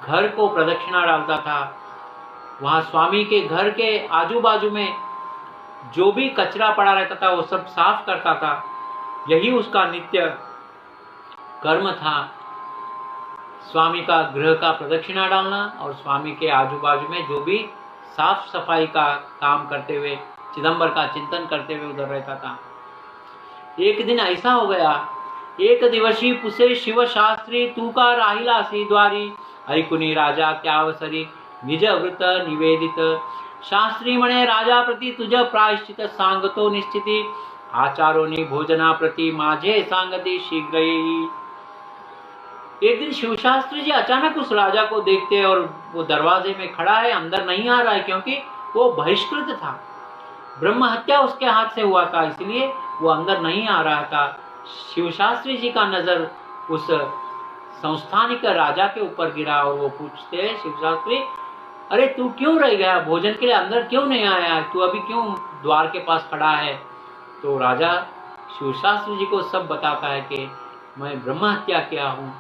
घर को प्रदक्षिणा डालता था। वहाँ स्वामी के घर के आजू बाजू में जो भी कचरा पड़ा रहता था वो सब साफ करता था। यही उसका नित्य कर्म था, स्वामी का गृह का प्रदक्षिणा डालना और स्वामी के आजू बाजू में जो भी साफ सफाई का काम करते हुए, चिदंबर का चिंतन करते हुए उधर रहता था। एक दिन ऐसा हो गया, एक दिवशी पुसे शिव शास्त्री, तू का राहिला सी द्वारी, ऐकुनी राजा त्यावसरी निज व्रत निवेदित। शास्त्री म्हणे राजा प्रति तुझ प्रायश्चित, सांगतो निश्चिती, आचारोनी भोजना प्रति माझे सांगती शीघ्र येई। एक दिन शिवशास्त्री जी अचानक उस राजा को देखते हैं और वो दरवाजे में खड़ा है, अंदर नहीं आ रहा है क्योंकि वो बहिष्कृत था, ब्रह्म हत्या उसके हाथ से हुआ था, इसलिए वो अंदर नहीं आ रहा था। शिवशास्त्री जी का नजर उस संस्थानिक राजा के ऊपर गिरा और वो पूछते हैं, शिवशास्त्री, अरे तू क्यों रह गया, भोजन के लिए अंदर क्यों नहीं आया, तू अभी क्यों द्वार के पास खड़ा है? तो राजा शिवशास्त्री जी को सब बताता है कि मैं ब्रह्म हत्या किया हूँ,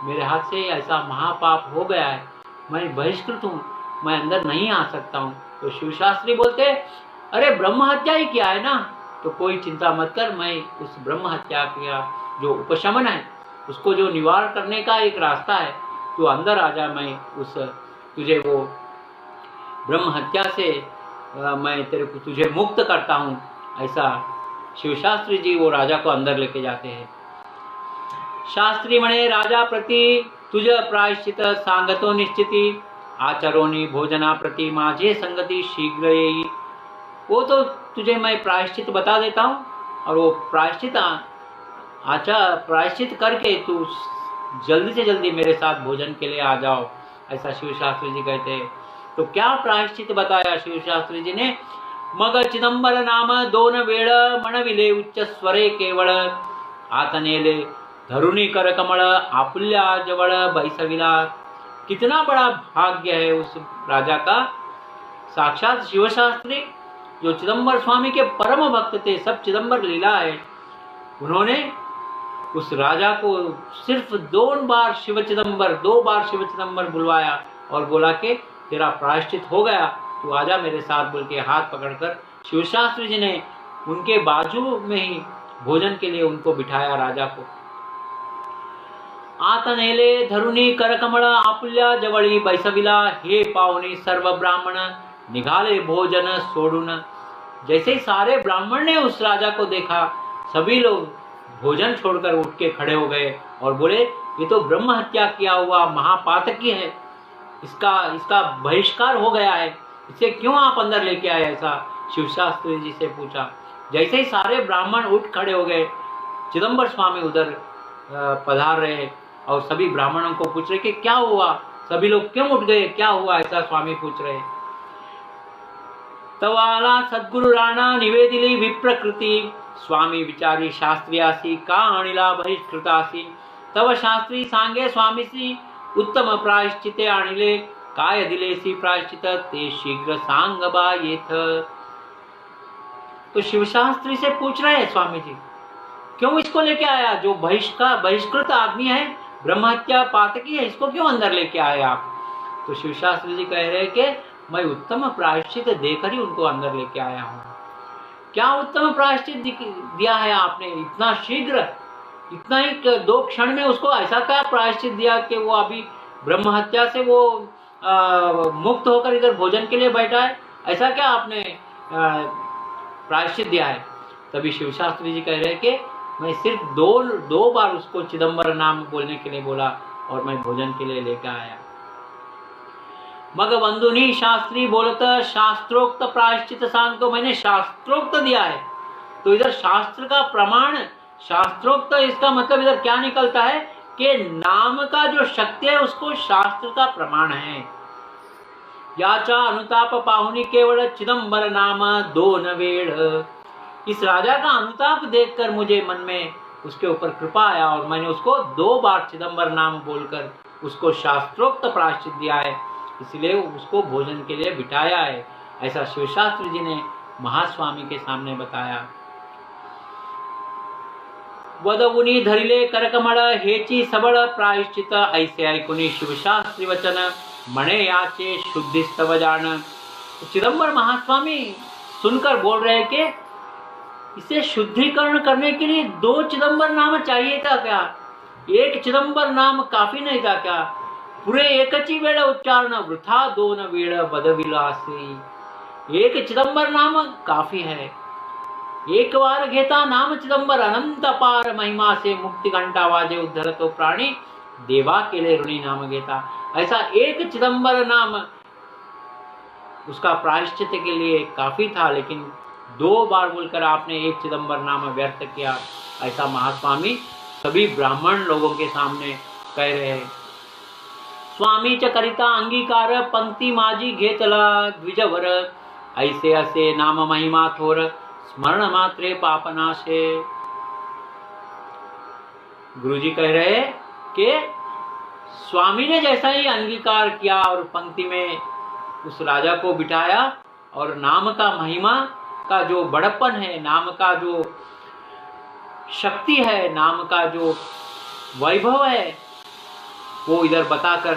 मेरे हाथ से ऐसा महापाप हो गया है, मैं बहिष्कृत हूँ, मैं अंदर नहीं आ सकता हूँ। तो शिवशास्त्री बोलते, अरे ब्रह्म हत्या ही किया है ना, तो कोई चिंता मत कर, मैं उस ब्रह्म हत्या किया जो उपशमन है, उसको जो निवारण करने का एक रास्ता है, तो अंदर आ जा, मैं उस तुझे वो ब्रह्म हत्या से मैं तेरे को तुझे मुक्त करता हूँ। ऐसा शिवशास्त्री जी वो राजा को अंदर लेके जाते हैं। शास्त्री म्हणे, राजा प्रति तुझ प्रायश्चित सांगतो निश्चिती, आचरोनी भोजना प्रति माझे संगति शीघ्र येई। वो तो तुझे मैं प्रायश्चित बता देता हूँ, और वो प्रायश्चित करके तू जल्दी से जल्दी मेरे साथ भोजन के लिए आ जाओ, ऐसा शिवशास्त्री जी कहते हैं। तो क्या प्रायश्चित बताया शिवशास्त्री जी ने? मग चिदंबर नाम दोन वेळ म्हणविले उच्च स्वरे केवळ, आतनेले धरुणी कर कमळ आपुल्या जवळ बैसविला। कितना बड़ा भाग्य है उस राजा का, साक्षात शिवशास्त्री जो चिदंबर स्वामी के परम भक्त थे, सब चिदंबर लीला है, उन्होंने उस राजा को सिर्फ 2 बार शिव चिदंबर बुलवाया और बोला कि तेरा प्रायश्चित हो गया, तू आजा मेरे साथ, बोल के हाथ पकड़कर शिवशास्त्री जी ने उनके बाजू में ही भोजन के लिए उनको बिठाया राजा को। आतनेले धरुणी करकमळ आपुल्या जवळी बैसविला, हे पावनी सर्व ब्राह्मण निघाले भोजन सोडून। जैसे ही सारे ब्राह्मण ने उस राजा को देखा, सभी लोग भोजन छोड़कर उठ के खड़े हो गए और बोले, ये तो ब्रह्म हत्या किया हुआ महापातकी है, इसका बहिष्कार हो गया है, इसे क्यों आप अंदर लेके आए, ऐसा शिवशास्त्री जी से पूछा। जैसे ही सारे ब्राह्मण उठ खड़े हो गए, चिदंबर स्वामी उधर पधार रहे और सभी ब्राह्मणों को पूछ रहे कि क्या हुआ, सभी लोग क्यों उठ गए, क्या हुआ, ऐसा स्वामी पूछ रहे। तवाला सद्गुरु राणा निवेदिली विप्रकृति, स्वामी विचारी शास्त्रियासी का आणिला बहिष्कृतासी। तव शास्त्री सांगे स्वामीसी उत्तम प्रायश्चिते आणिले, काय दिलेसी प्रायश्चित ते शीघ्र सांग बा येथ। तो शिवशास्त्री से पूछ रहे हैं स्वामी जी, क्यों इसको लेके आया, जो बहिष्कृत आदमी है, ब्रह्म हत्या पातकी है, इसको क्यों अंदर लेके आए आप? तो शिवशास्त्री जी कह रहे हैं कि मैं उत्तम प्रायश्चित देकर ही उनको अंदर लेके आया हूँ। क्या उत्तम प्रायश्चित दिया है आपने, इतना शीघ्र, इतना ही 2 क्षण में उसको ऐसा क्या प्रायश्चित दिया कि वो अभी ब्रह्म हत्या से वो मुक्त होकर इधर भोजन के लिए बैठा है, ऐसा क्या आपने प्रायश्चित दिया है? तभी शिवशास्त्री जी कह रहे हैं कि मैं सिर्फ 2 बार उसको चिदंबर नाम बोलने के लिए बोला और मैं भोजन के लिए लेकर आया। मग बंधुनी शास्त्री बोलता, शास्त्रोक्त प्रायश्चित सांग, तो मैंने शास्त्रोक्त दिया है, तो इधर शास्त्र का प्रमाण, शास्त्रोक्त इसका मतलब इधर क्या निकलता है कि नाम का जो शक्ति है उसको शास्त्र का प्रमाण है। याचा अनुताप पाहुनी केवल चिदंबर नाम 2 वेळ। इस राजा का अनुताप देखकर मुझे मन में उसके ऊपर कृपा आया और मैंने उसको 2 बार चिदंबर नाम बोलकर उसको शास्त्रोक्त प्रायश्चित दिया है, इसलिए उसको भोजन के लिए बिठाया है, ऐसा शिवशास्त्री जी ने महास्वामी के सामने बताया। वदवुनी धरिले करकमळ हेची सबळ प्रायश्चित, ऐसे ऐकुनी शिवशास्त्री वचन मणे याचे शुद्धिस्तव जान। चिदंबर महास्वामी सुनकर बोल रहे कि इसे शुद्धिकरण करने के लिए 2 चिदंबर नाम चाहिए था क्या, 1 चिदंबर नाम काफी नहीं था क्या, पुरे एकची वेळ उच्चारण वृथा 2 वेळ बदविलासी। 1 चिदंबर नाम काफी है, एक बार घेता नाम चिदंबर अनंत पार, महिमा से मुक्ति घंटा वाजे उद्धरतो प्राणी, देवा केले ऋणी नाम घेता। ऐसा 1 चिदंबर नाम उसका प्रायश्चित के लिए काफी था, लेकिन 2 बार बोलकर आपने 1 चिदंबर नाम व्यर्थ किया, ऐसा महास्वामी सभी ब्राह्मण लोगों के सामने कह रहे हैं। स्वामी च करिता अंगीकार पंक्ति माजी घेतला द्विजवर, ऐसे असे नाम महिमा थोर स्मरण मात्रे पापनाशे। गुरुजी कह रहे हैं कि स्वामी ने जैसा ही अंगीकार किया और पंक्ति में उस राजा को बिठाया, और नाम का महिमा का जो बड़प्पन है, नाम का जो शक्ति है, नाम का जो वैभव है, वो इधर बताकर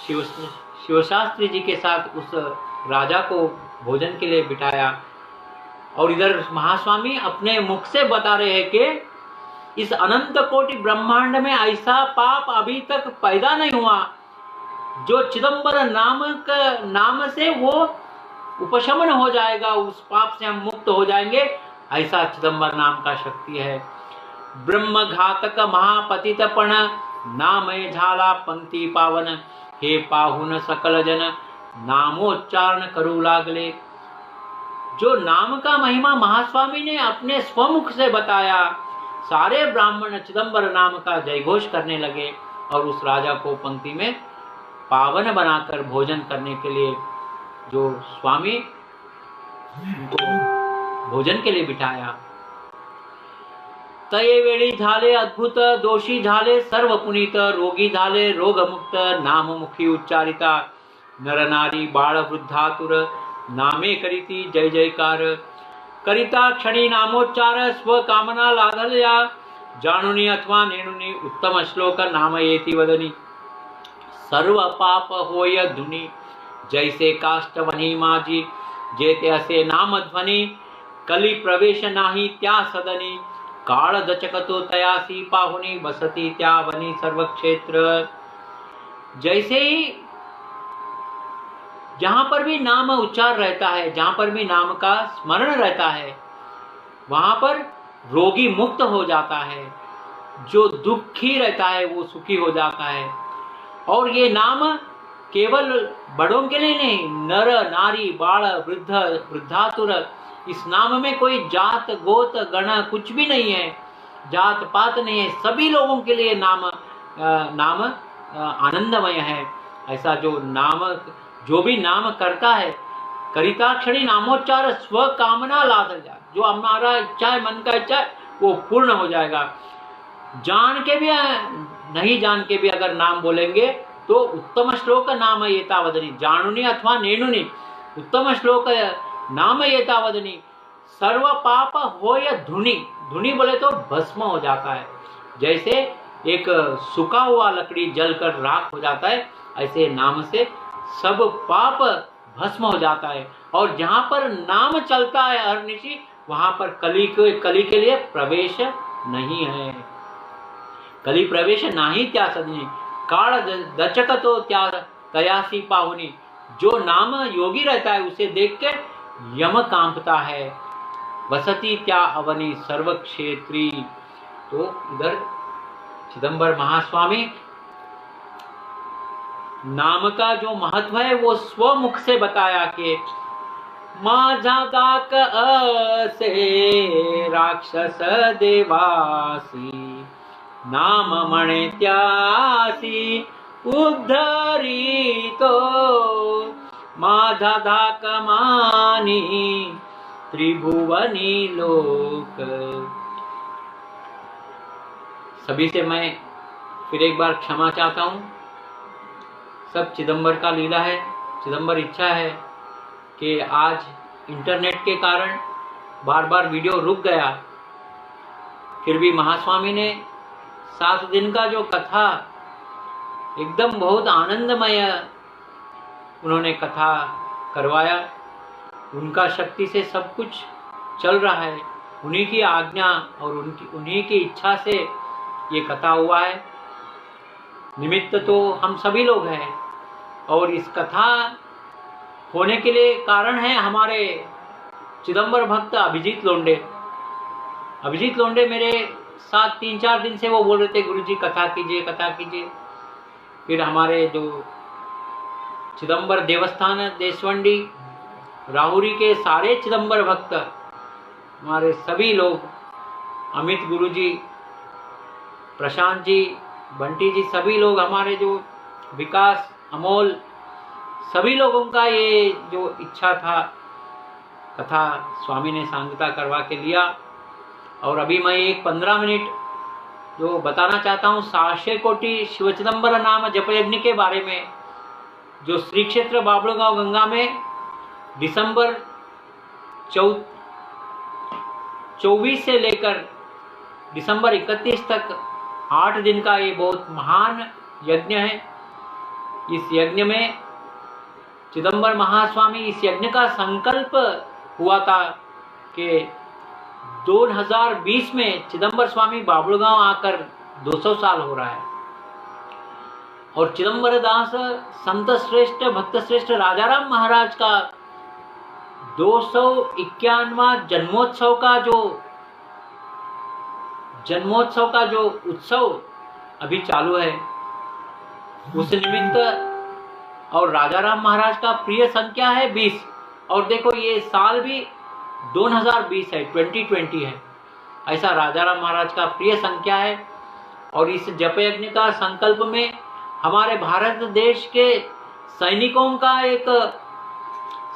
शिवशास्त्री जी के साथ उस राजा को भोजन के लिए बिठाया। और इधर महास्वामी अपने मुख से बता रहे हैं कि इस अनंत कोटि ब्रह्मांड में ऐसा पाप अभी तक पैदा नहीं हुआ जो चिदंबर नाम से वो उपशमन हो जाएगा, उस पाप से हम मुक्त हो जाएंगे, ऐसा चिदंबर नाम का शक्ति है। ब्रह्म घातक महापतितपण नामय झाला पंक्ति पावन, हे पाहुन सकल जन नामोच्चारण करू लागले। जो नाम का महिमा महास्वामी ने अपने स्वमुख से बताया, सारे ब्राह्मण चिदंबर नाम का जयघोष करने लगे और उस राजा को पंक्ति में पावन बनाकर भोजन करने के लिए जो स्वामी उनको भोजन के लिए बिठाया। तये वेळी झाले अद्भुत, दोषी झाले सर्व पुनीत, रोगी झाले रोगमुक्त, नाम मुखी उच्चारिता, नर नारी बाळ वृद्धातुर नामे करीती जय जयकार। करिता क्षणी नामोच्चार स्व कामना लाधल्या, जाणुनी अथवा नेणुनी उत्तम श्लोक नाम येती वदनी। सर्व पाप होय धुनी, जैसे काष्टवनी माझी, जेते असे नाम ध्वनी, कली प्रवेश नाही त्या सदनी, काळ दचकतो तयासी पाहुनी, बसती त्या वनी सर्व क्षेत्र। जैसे ही जहां पर भी नाम उच्चार रहता है, जहां पर भी नाम का स्मरण रहता है, वहां पर रोगी मुक्त हो जाता है, जो दुखी रहता है वो सुखी हो जाता है। और ये नाम केवल बड़ों के लिए नहीं, नर नारी बाळ वृद्ध वृद्धातुर, इस नाम में कोई जात गोत गण कुछ भी नहीं है, जात पात नहीं है, सभी लोगों के लिए नाम आनंदमय है। ऐसा जो भी नाम करता है, करिताक्षणी नामोच्चार स्व कामना लाधल्या, जो हमारा इच्छा है, मन का इच्छा है, वो पूर्ण हो जाएगा। जान के भी नहीं जान के भी अगर नाम बोलेंगे तो उत्तम श्लोक नाम एतावदनी, जानुनी अथवा नेणुनी उत्तम श्लोक नाम एतावदनी, सर्व पाप होय धुनी, धुनी बोले तो भस्म हो जाता है। जैसे एक सूखा हुआ लकड़ी जलकर राख हो जाता है, ऐसे नाम से सब पाप भस्म हो जाता है। और जहां पर नाम चलता है अहर्निशि, वहां पर कली के लिए प्रवेश नहीं है। कली प्रवेश नाही त्या सदनी, काळ दचकतो त्या तयासी पाहुनी। जो नाम योगी रहता है उसे देख के यम कांपता है। वसती त्या अवनी सर्व क्षेत्री। तो इधर चिदंबर महास्वामी नाम का जो महत्व है वो स्वमुख से बताया कि माझा दाक असे राक्षस देवासी, नाम म्हणे त्यासी उद्धरितो, माझा धाक मानी त्रिभुवनी लोक। सभी से मैं फिर एक बार क्षमा चाहता हूँ। सब चिदंबर का लीला है, चिदंबर इच्छा है कि आज इंटरनेट के कारण बार बार वीडियो रुक गया, फिर भी महास्वामी ने 7 दिन का जो कथा एकदम बहुत आनंदमय उन्होंने कथा करवाया। उनका शक्ति से सब कुछ चल रहा है, उन्हीं की आज्ञा और उन्हीं की इच्छा से ये कथा हुआ है। निमित्त तो हम सभी लोग हैं, और इस कथा होने के लिए कारण है हमारे चिदंबर भक्त अभिजीत लोंडे। अभिजीत लोंडे मेरे साथ 3-4 दिन से वो बोल रहे थे, गुरुजी कथा कीजिए कथा कीजिए। फिर हमारे जो चिदंबर देवस्थान देशवंडी राहुरी के सारे चिदंबर भक्त, हमारे सभी लोग, अमित गुरुजी, प्रशांत जी, बंटी जी, सभी लोग हमारे जो विकास, अमोल, सभी लोगों का ये जो इच्छा था, कथा स्वामी ने सांगता करवा के लिया। और अभी मैं एक 15 मिनट जो बताना चाहता हूँ 700 कोटि शिव चिदम्बर नाम जप यज्ञ के बारे में, जो श्री क्षेत्र बाबड़गांव गंगा में दिसंबर 24 से लेकर दिसंबर 31 तक 8 दिन का ये बहुत महान यज्ञ है। इस यज्ञ में चिदम्बर महास्वामी, इस यज्ञ का संकल्प हुआ था कि 2020 में चिदम्बर स्वामी बाबड़गांव आकर 200 साल हो रहा है, और चिदम्बर दास संत श्रेष्ठ भक्त श्रेष्ठ राजाराम महाराज का 251वां जन्मोत्सव का जो उत्सव अभी चालू है, उस निमित्त, और राजाराम महाराज का प्रिय संख्या है 20। और देखो ये साल भी 2020 है, 2020 है, ऐसा राजाराम महाराज का प्रिय संख्या है। और इस जप यज्ञ का संकल्प में हमारे भारत देश के सैनिकों का एक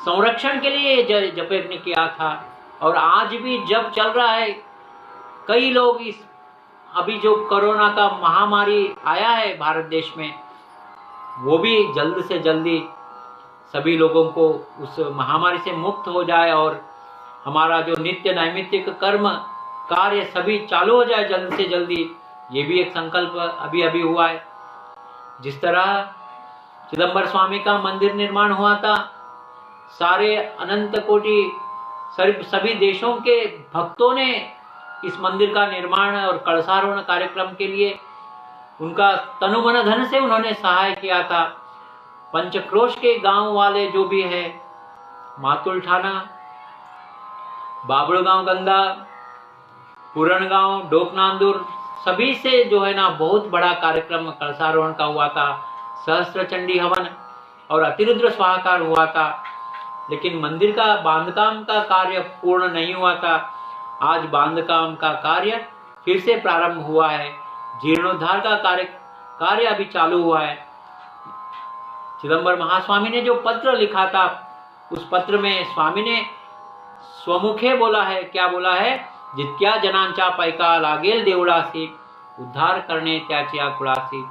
संरक्षण के लिए जप यज्ञ किया था। और आज भी जब चल रहा है, कई लोग इस अभी जो कोरोना का महामारी आया है भारत देश में, वो भी जल्द से जल्दी सभी लोगों को उस महामारी से मुक्त हो जाए, और हमारा जो नित्य नैमित्तिक कर्म कार्य सभी चालू हो जाए जल्द से जल्दी। ये भी एक संकल्प अभी अभी हुआ है। जिस तरह चिदम्बर स्वामी का मंदिर निर्माण हुआ था, सारे अनंत कोटि सभी देशों के भक्तों ने इस मंदिर का निर्माण और कलशारोहण कार्यक्रम के लिए उनका तनु मन धन से उन्होंने सहाय किया था। पंचक्रोश के गांव वाले जो भी है, मातुल थाना, बाबड़गांव गंगा, पूरणगांव, डोकनांदुर, सभी से जो है ना बहुत बड़ा कार्यक्रम कलशारोहण का हुआ था। सहस्त्र चंडी हवन और अतिरुद्र स्वाहाकार हुआ था, लेकिन मंदिर का बांधकाम का कार्य पूर्ण नहीं हुआ था। आज बांधकाम का कार्य फिर से प्रारंभ हुआ है, जीर्णोद्धार का कार्य अभी चालू हुआ है। चिदम्बर महास्वामी ने जो पत्र लिखा था, उस पत्र में स्वामी ने स्वमुखे बोला है, क्या बोला है, जित्या जनांचा पैका लागेल देवड़ासी, उद्धार करने त्याचिया कुड़ासी।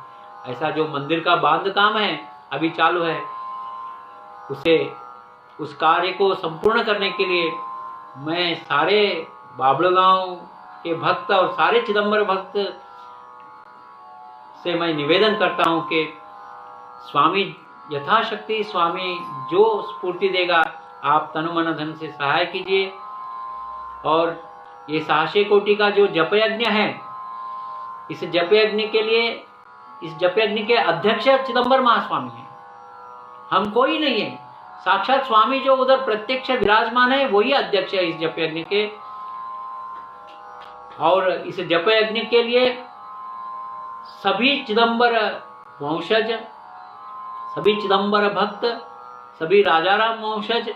ऐसा जो मंदिर का बांधकाम है अभी चालू है, उस कार्य को संपूर्ण करने के लिए मैं सारे बाबड़गांव के भक्त और सारे चिदम्बर भक्त से मैं निवेदन करता हूं कि स्वामी यथाशक्ति, स्वामी जो स्फूर्ति देगा, आप तनु मन धन से सहाय कीजिए। और ये 700 कोटि का जो जप यज्ञ है, इस जप यज्ञ के लिए, इस जप यज्ञ के अध्यक्ष चिदम्बर महास्वामी हैं, हम कोई नहीं है। साक्षात स्वामी जो उधर प्रत्यक्ष विराजमान है, वही अध्यक्ष है इस जप यज्ञ के। और इस जप यज्ञ के लिए सभी चिदम्बर वंशज, सभी चिदम्बर भक्त, सभी राजाराम वंशज,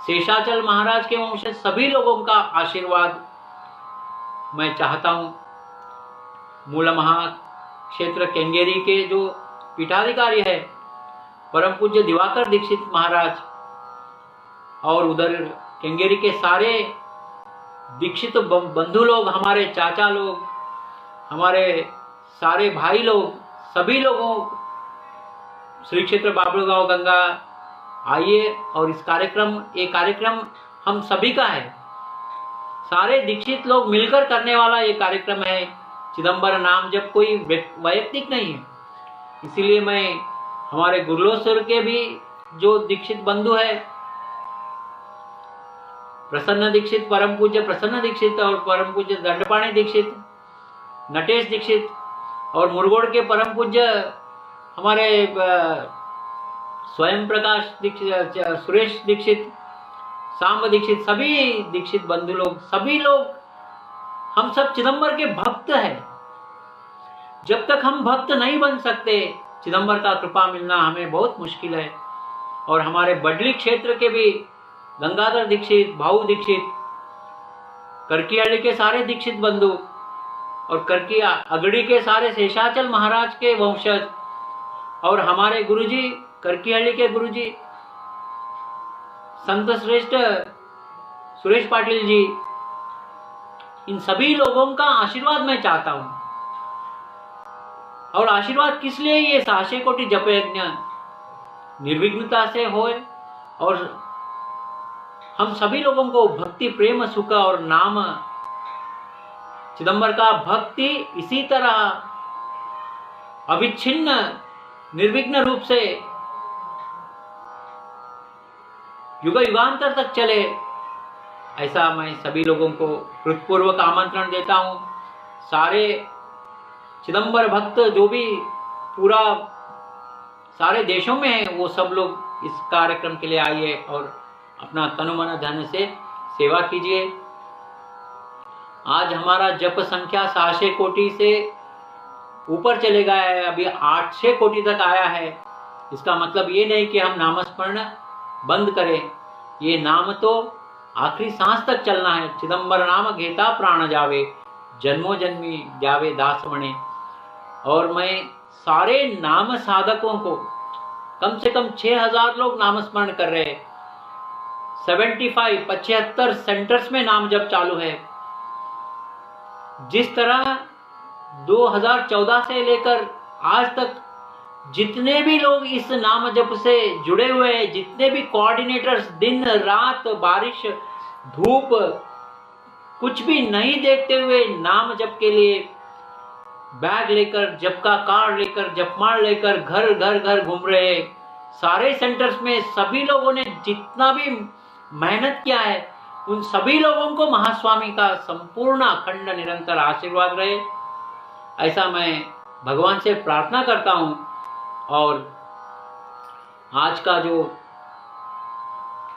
शेषाचल महाराज के वंशज, सभी लोगों का आशीर्वाद मैं चाहता हूं। मूल महाक्षेत्र केंगेरी के जो पीठाधिकारी है परम पूज्य दिवाकर दीक्षित महाराज, और उधर केंगेरी के सारे दीक्षित बंधु लोग, हमारे चाचा लोग, हमारे सारे भाई लोग, सभी लोगों, श्री क्षेत्र बाबड़गांव गंगा आइए। और इस ये कार्यक्रम हम सभी का है, सारे दीक्षित लोग मिलकर करने वाला ये कार्यक्रम है। चिदम्बर नाम जब कोई वैयक्तिक नहीं है, इसीलिए मैं हमारे गुरलोसर के भी जो दीक्षित बंधु है, प्रसन्न दीक्षित, परम पूज्य प्रसन्न दीक्षित, और परम पूज्य दंडपाणी दीक्षित, नटेश दीक्षित, और मुरगोड़ के परम पूज्य हमारे स्वयं प्रकाश दीक्षित, सुरेश दीक्षित, सांब दीक्षित, सभी दीक्षित बंधु लोग, सभी लोग हम सब चिदम्बर के भक्त हैं। जब तक हम भक्त नहीं बन सकते, चिदम्बर का कृपा मिलना हमें बहुत मुश्किल है। और हमारे बडली क्षेत्र के भी गंगाधर दीक्षित, भाऊ दीक्षित, करकीहಳ್ಳಿ के सारे दीक्षित बंधु, और करकी अगड़ी के सारे शेषाचल महाराज के वंशज और हमारे गुरुजी करकीहल्ली के गुरुजी संत श्रेष्ठ सुरेश पाटिल जी, इन सभी लोगों का आशीर्वाद मैं चाहता हूं। और आशीर्वाद किस लिए? ये 600 कोटि जप यज्ञ निर्विघ्नता से होए और हम सभी लोगों को भक्ति, प्रेम, सुख और नाम चिदंबर का भक्ति इसी तरह अविच्छिन्न निर्विघ्न रूप से युग युगांतर तक चले, ऐसा मैं सभी लोगों को हृदयपूर्वक आमंत्रण देता हूं। सारे चिदंबर भक्त जो भी पूरा सारे देशों में हैं, वो सब लोग इस कार्यक्रम के लिए आइए और अपना तनु मन धन से सेवा कीजिए। आज हमारा जप संख्या 600 कोटि से ऊपर चले गया है, अभी 800 कोटि तक आया है। इसका मतलब ये नहीं कि हम नामस्मरण बंद करें, ये नाम तो आखिरी सांस तक चलना है। चिदंबर नाम घेता प्राण जावे, जन्मों जन्मी जावे दास बने। और मैं सारे नाम साधकों को, कम से कम 6000 लोग नामस्मरण कर रहे हैं, 75 सेंटर्स में नाम जप चालू है। जिस तरह 2014 से लेकर आज तक जितने भी लोग इस नाम जप से जुड़े हुए हैं, जितने भी कोऑर्डिनेटर्स दिन रात बारिश धूप कुछ भी नहीं देखते हुए नाम जप के लिए बैग लेकर, जप का कार्ड लेकर, जपमाल लेकर घर घर घर घूम रहे हैं। सारे सेंटर्स में सभी लोगों ने जितना भी मेहनत किया है, उन सभी लोगों को महास्वामी का संपूर्ण अखंड निरंतर आशीर्वाद रहे, ऐसा मैं भगवान से प्रार्थना करता हूं। और आज का जो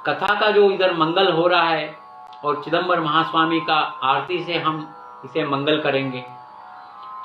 कथा का जो इधर मंगल हो रहा है और चिदंबर महास्वामी का आरती से हम इसे मंगल करेंगे।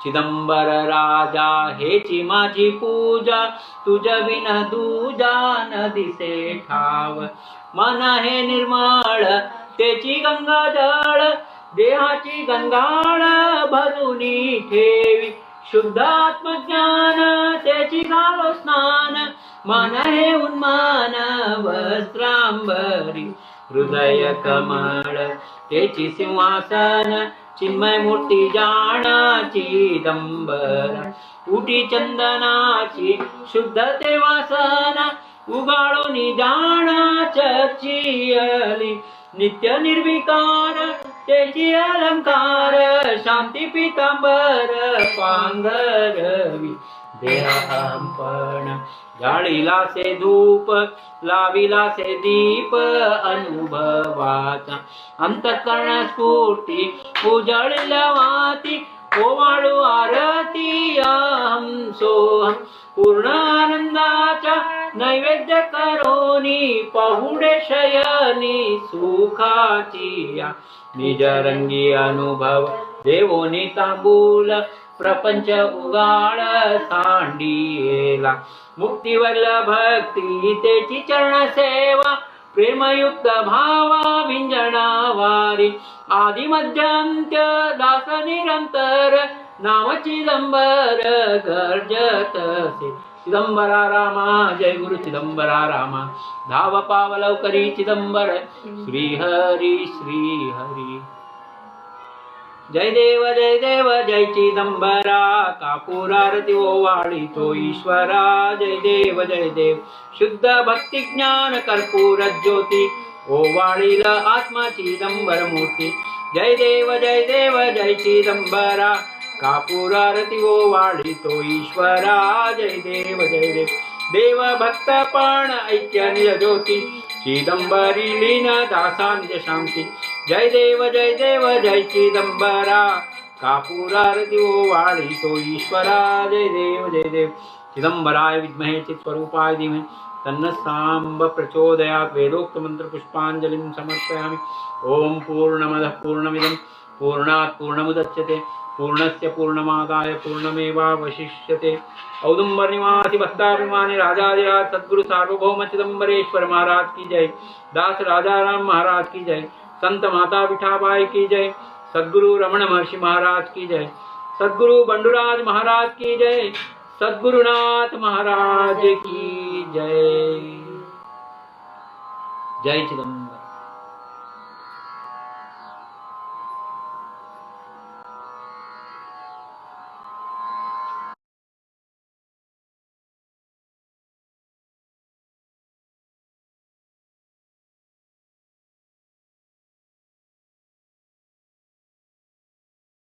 चिदंबर राजा हे चिमाची पूजा, तुझ बिन दूजा न दिसे ठाव। मन हे निर्मळ तेची गंगा जळ, देहाची गंगाळ भरुनी ठेवी। शुद्ध आत्मज्ञान तेची घालो स्नान, मन हे उन्मान वस्त्रांबरी। हृदय कमळ तेची सिंहासन, चिन्मय मूर्ती जाणा चिदंबर। उटी चंदनाची शुद्ध ते वासना, उगाळोनी जाणा चर्चियली। नित्य निर्विकार तेची अलंकार, शांती पीतांबर पांघरवी। देहांपण जाळीला से धूप, लाविला से दीप अनुभवाचा। अंतःकरण स्फूर्ती उजळल्या वाती, ओवाळू आरती अहं सोहं। पूर्ण आनंदाच्या नैवेद्य करोनी, पहुडे शयनी सुखाची या। निज रंगी अनुभव देवोनी तांबूल, प्रपंच उगाळ सांडियेला। मुक्तिवल्ल भक्ती तेची चरण सेवा, प्रेमयुक्त भावा विंजना वारी। आदि मध्यांत्य दास निरंतर, नाम चिदंबर गर्जतसे। चिदंबरा रामा जय गुरु चिदंबरा रामा, धाव पाव लवकरी चिदंबर श्री हरी श्री हरी। जय देव जय चिदंबरा, कापूर आरती ओवाळी तो ईश्वरा। जय देव शुद्ध भक्ति ज्ञान कर्पूर ज्योती, ओवाळील आत्मा चिदंबर मूर्ती। जय देव जय चिदंबरा, कापूर आरती ओवाळी तो ईश्वरा। जय देव देव भक्तपण ऐक्य निज ज्योती, चिदंबरी लीन दासा निज शांती। जय देव जय चिदंबरा, कापूर आरती ओवाळी तो ईश्वरा। जय देव चिदंबराय विद्महे चित्स्वरूपाय धीमहि तन्नः साम्ब प्रचोदयात्। वेदोक्त मंत्र पुष्पांजलिं समर्पयामि। ओम पूर्णमदः पूर्णमिदं पूर्णात् पूर्णमुदच्यते, पूर्णस्य पूर्णमादाय पूर्णमेवावशिष्यते। औदुंबर निवासी भक्ताभिमानी राजाधिराज सद्गुरु सार्वभौम चिदंबरेश्वर महाराज की जय। दास राजा राम महाराज की जय। संत माता विठाबाई की जय। सद्गुरु रमण महर्षि महाराज की जय, सद्गुरु बंडुराज महाराज की जय, सद्गुरुनाथ महाराज की जय। जय चिदंबरम।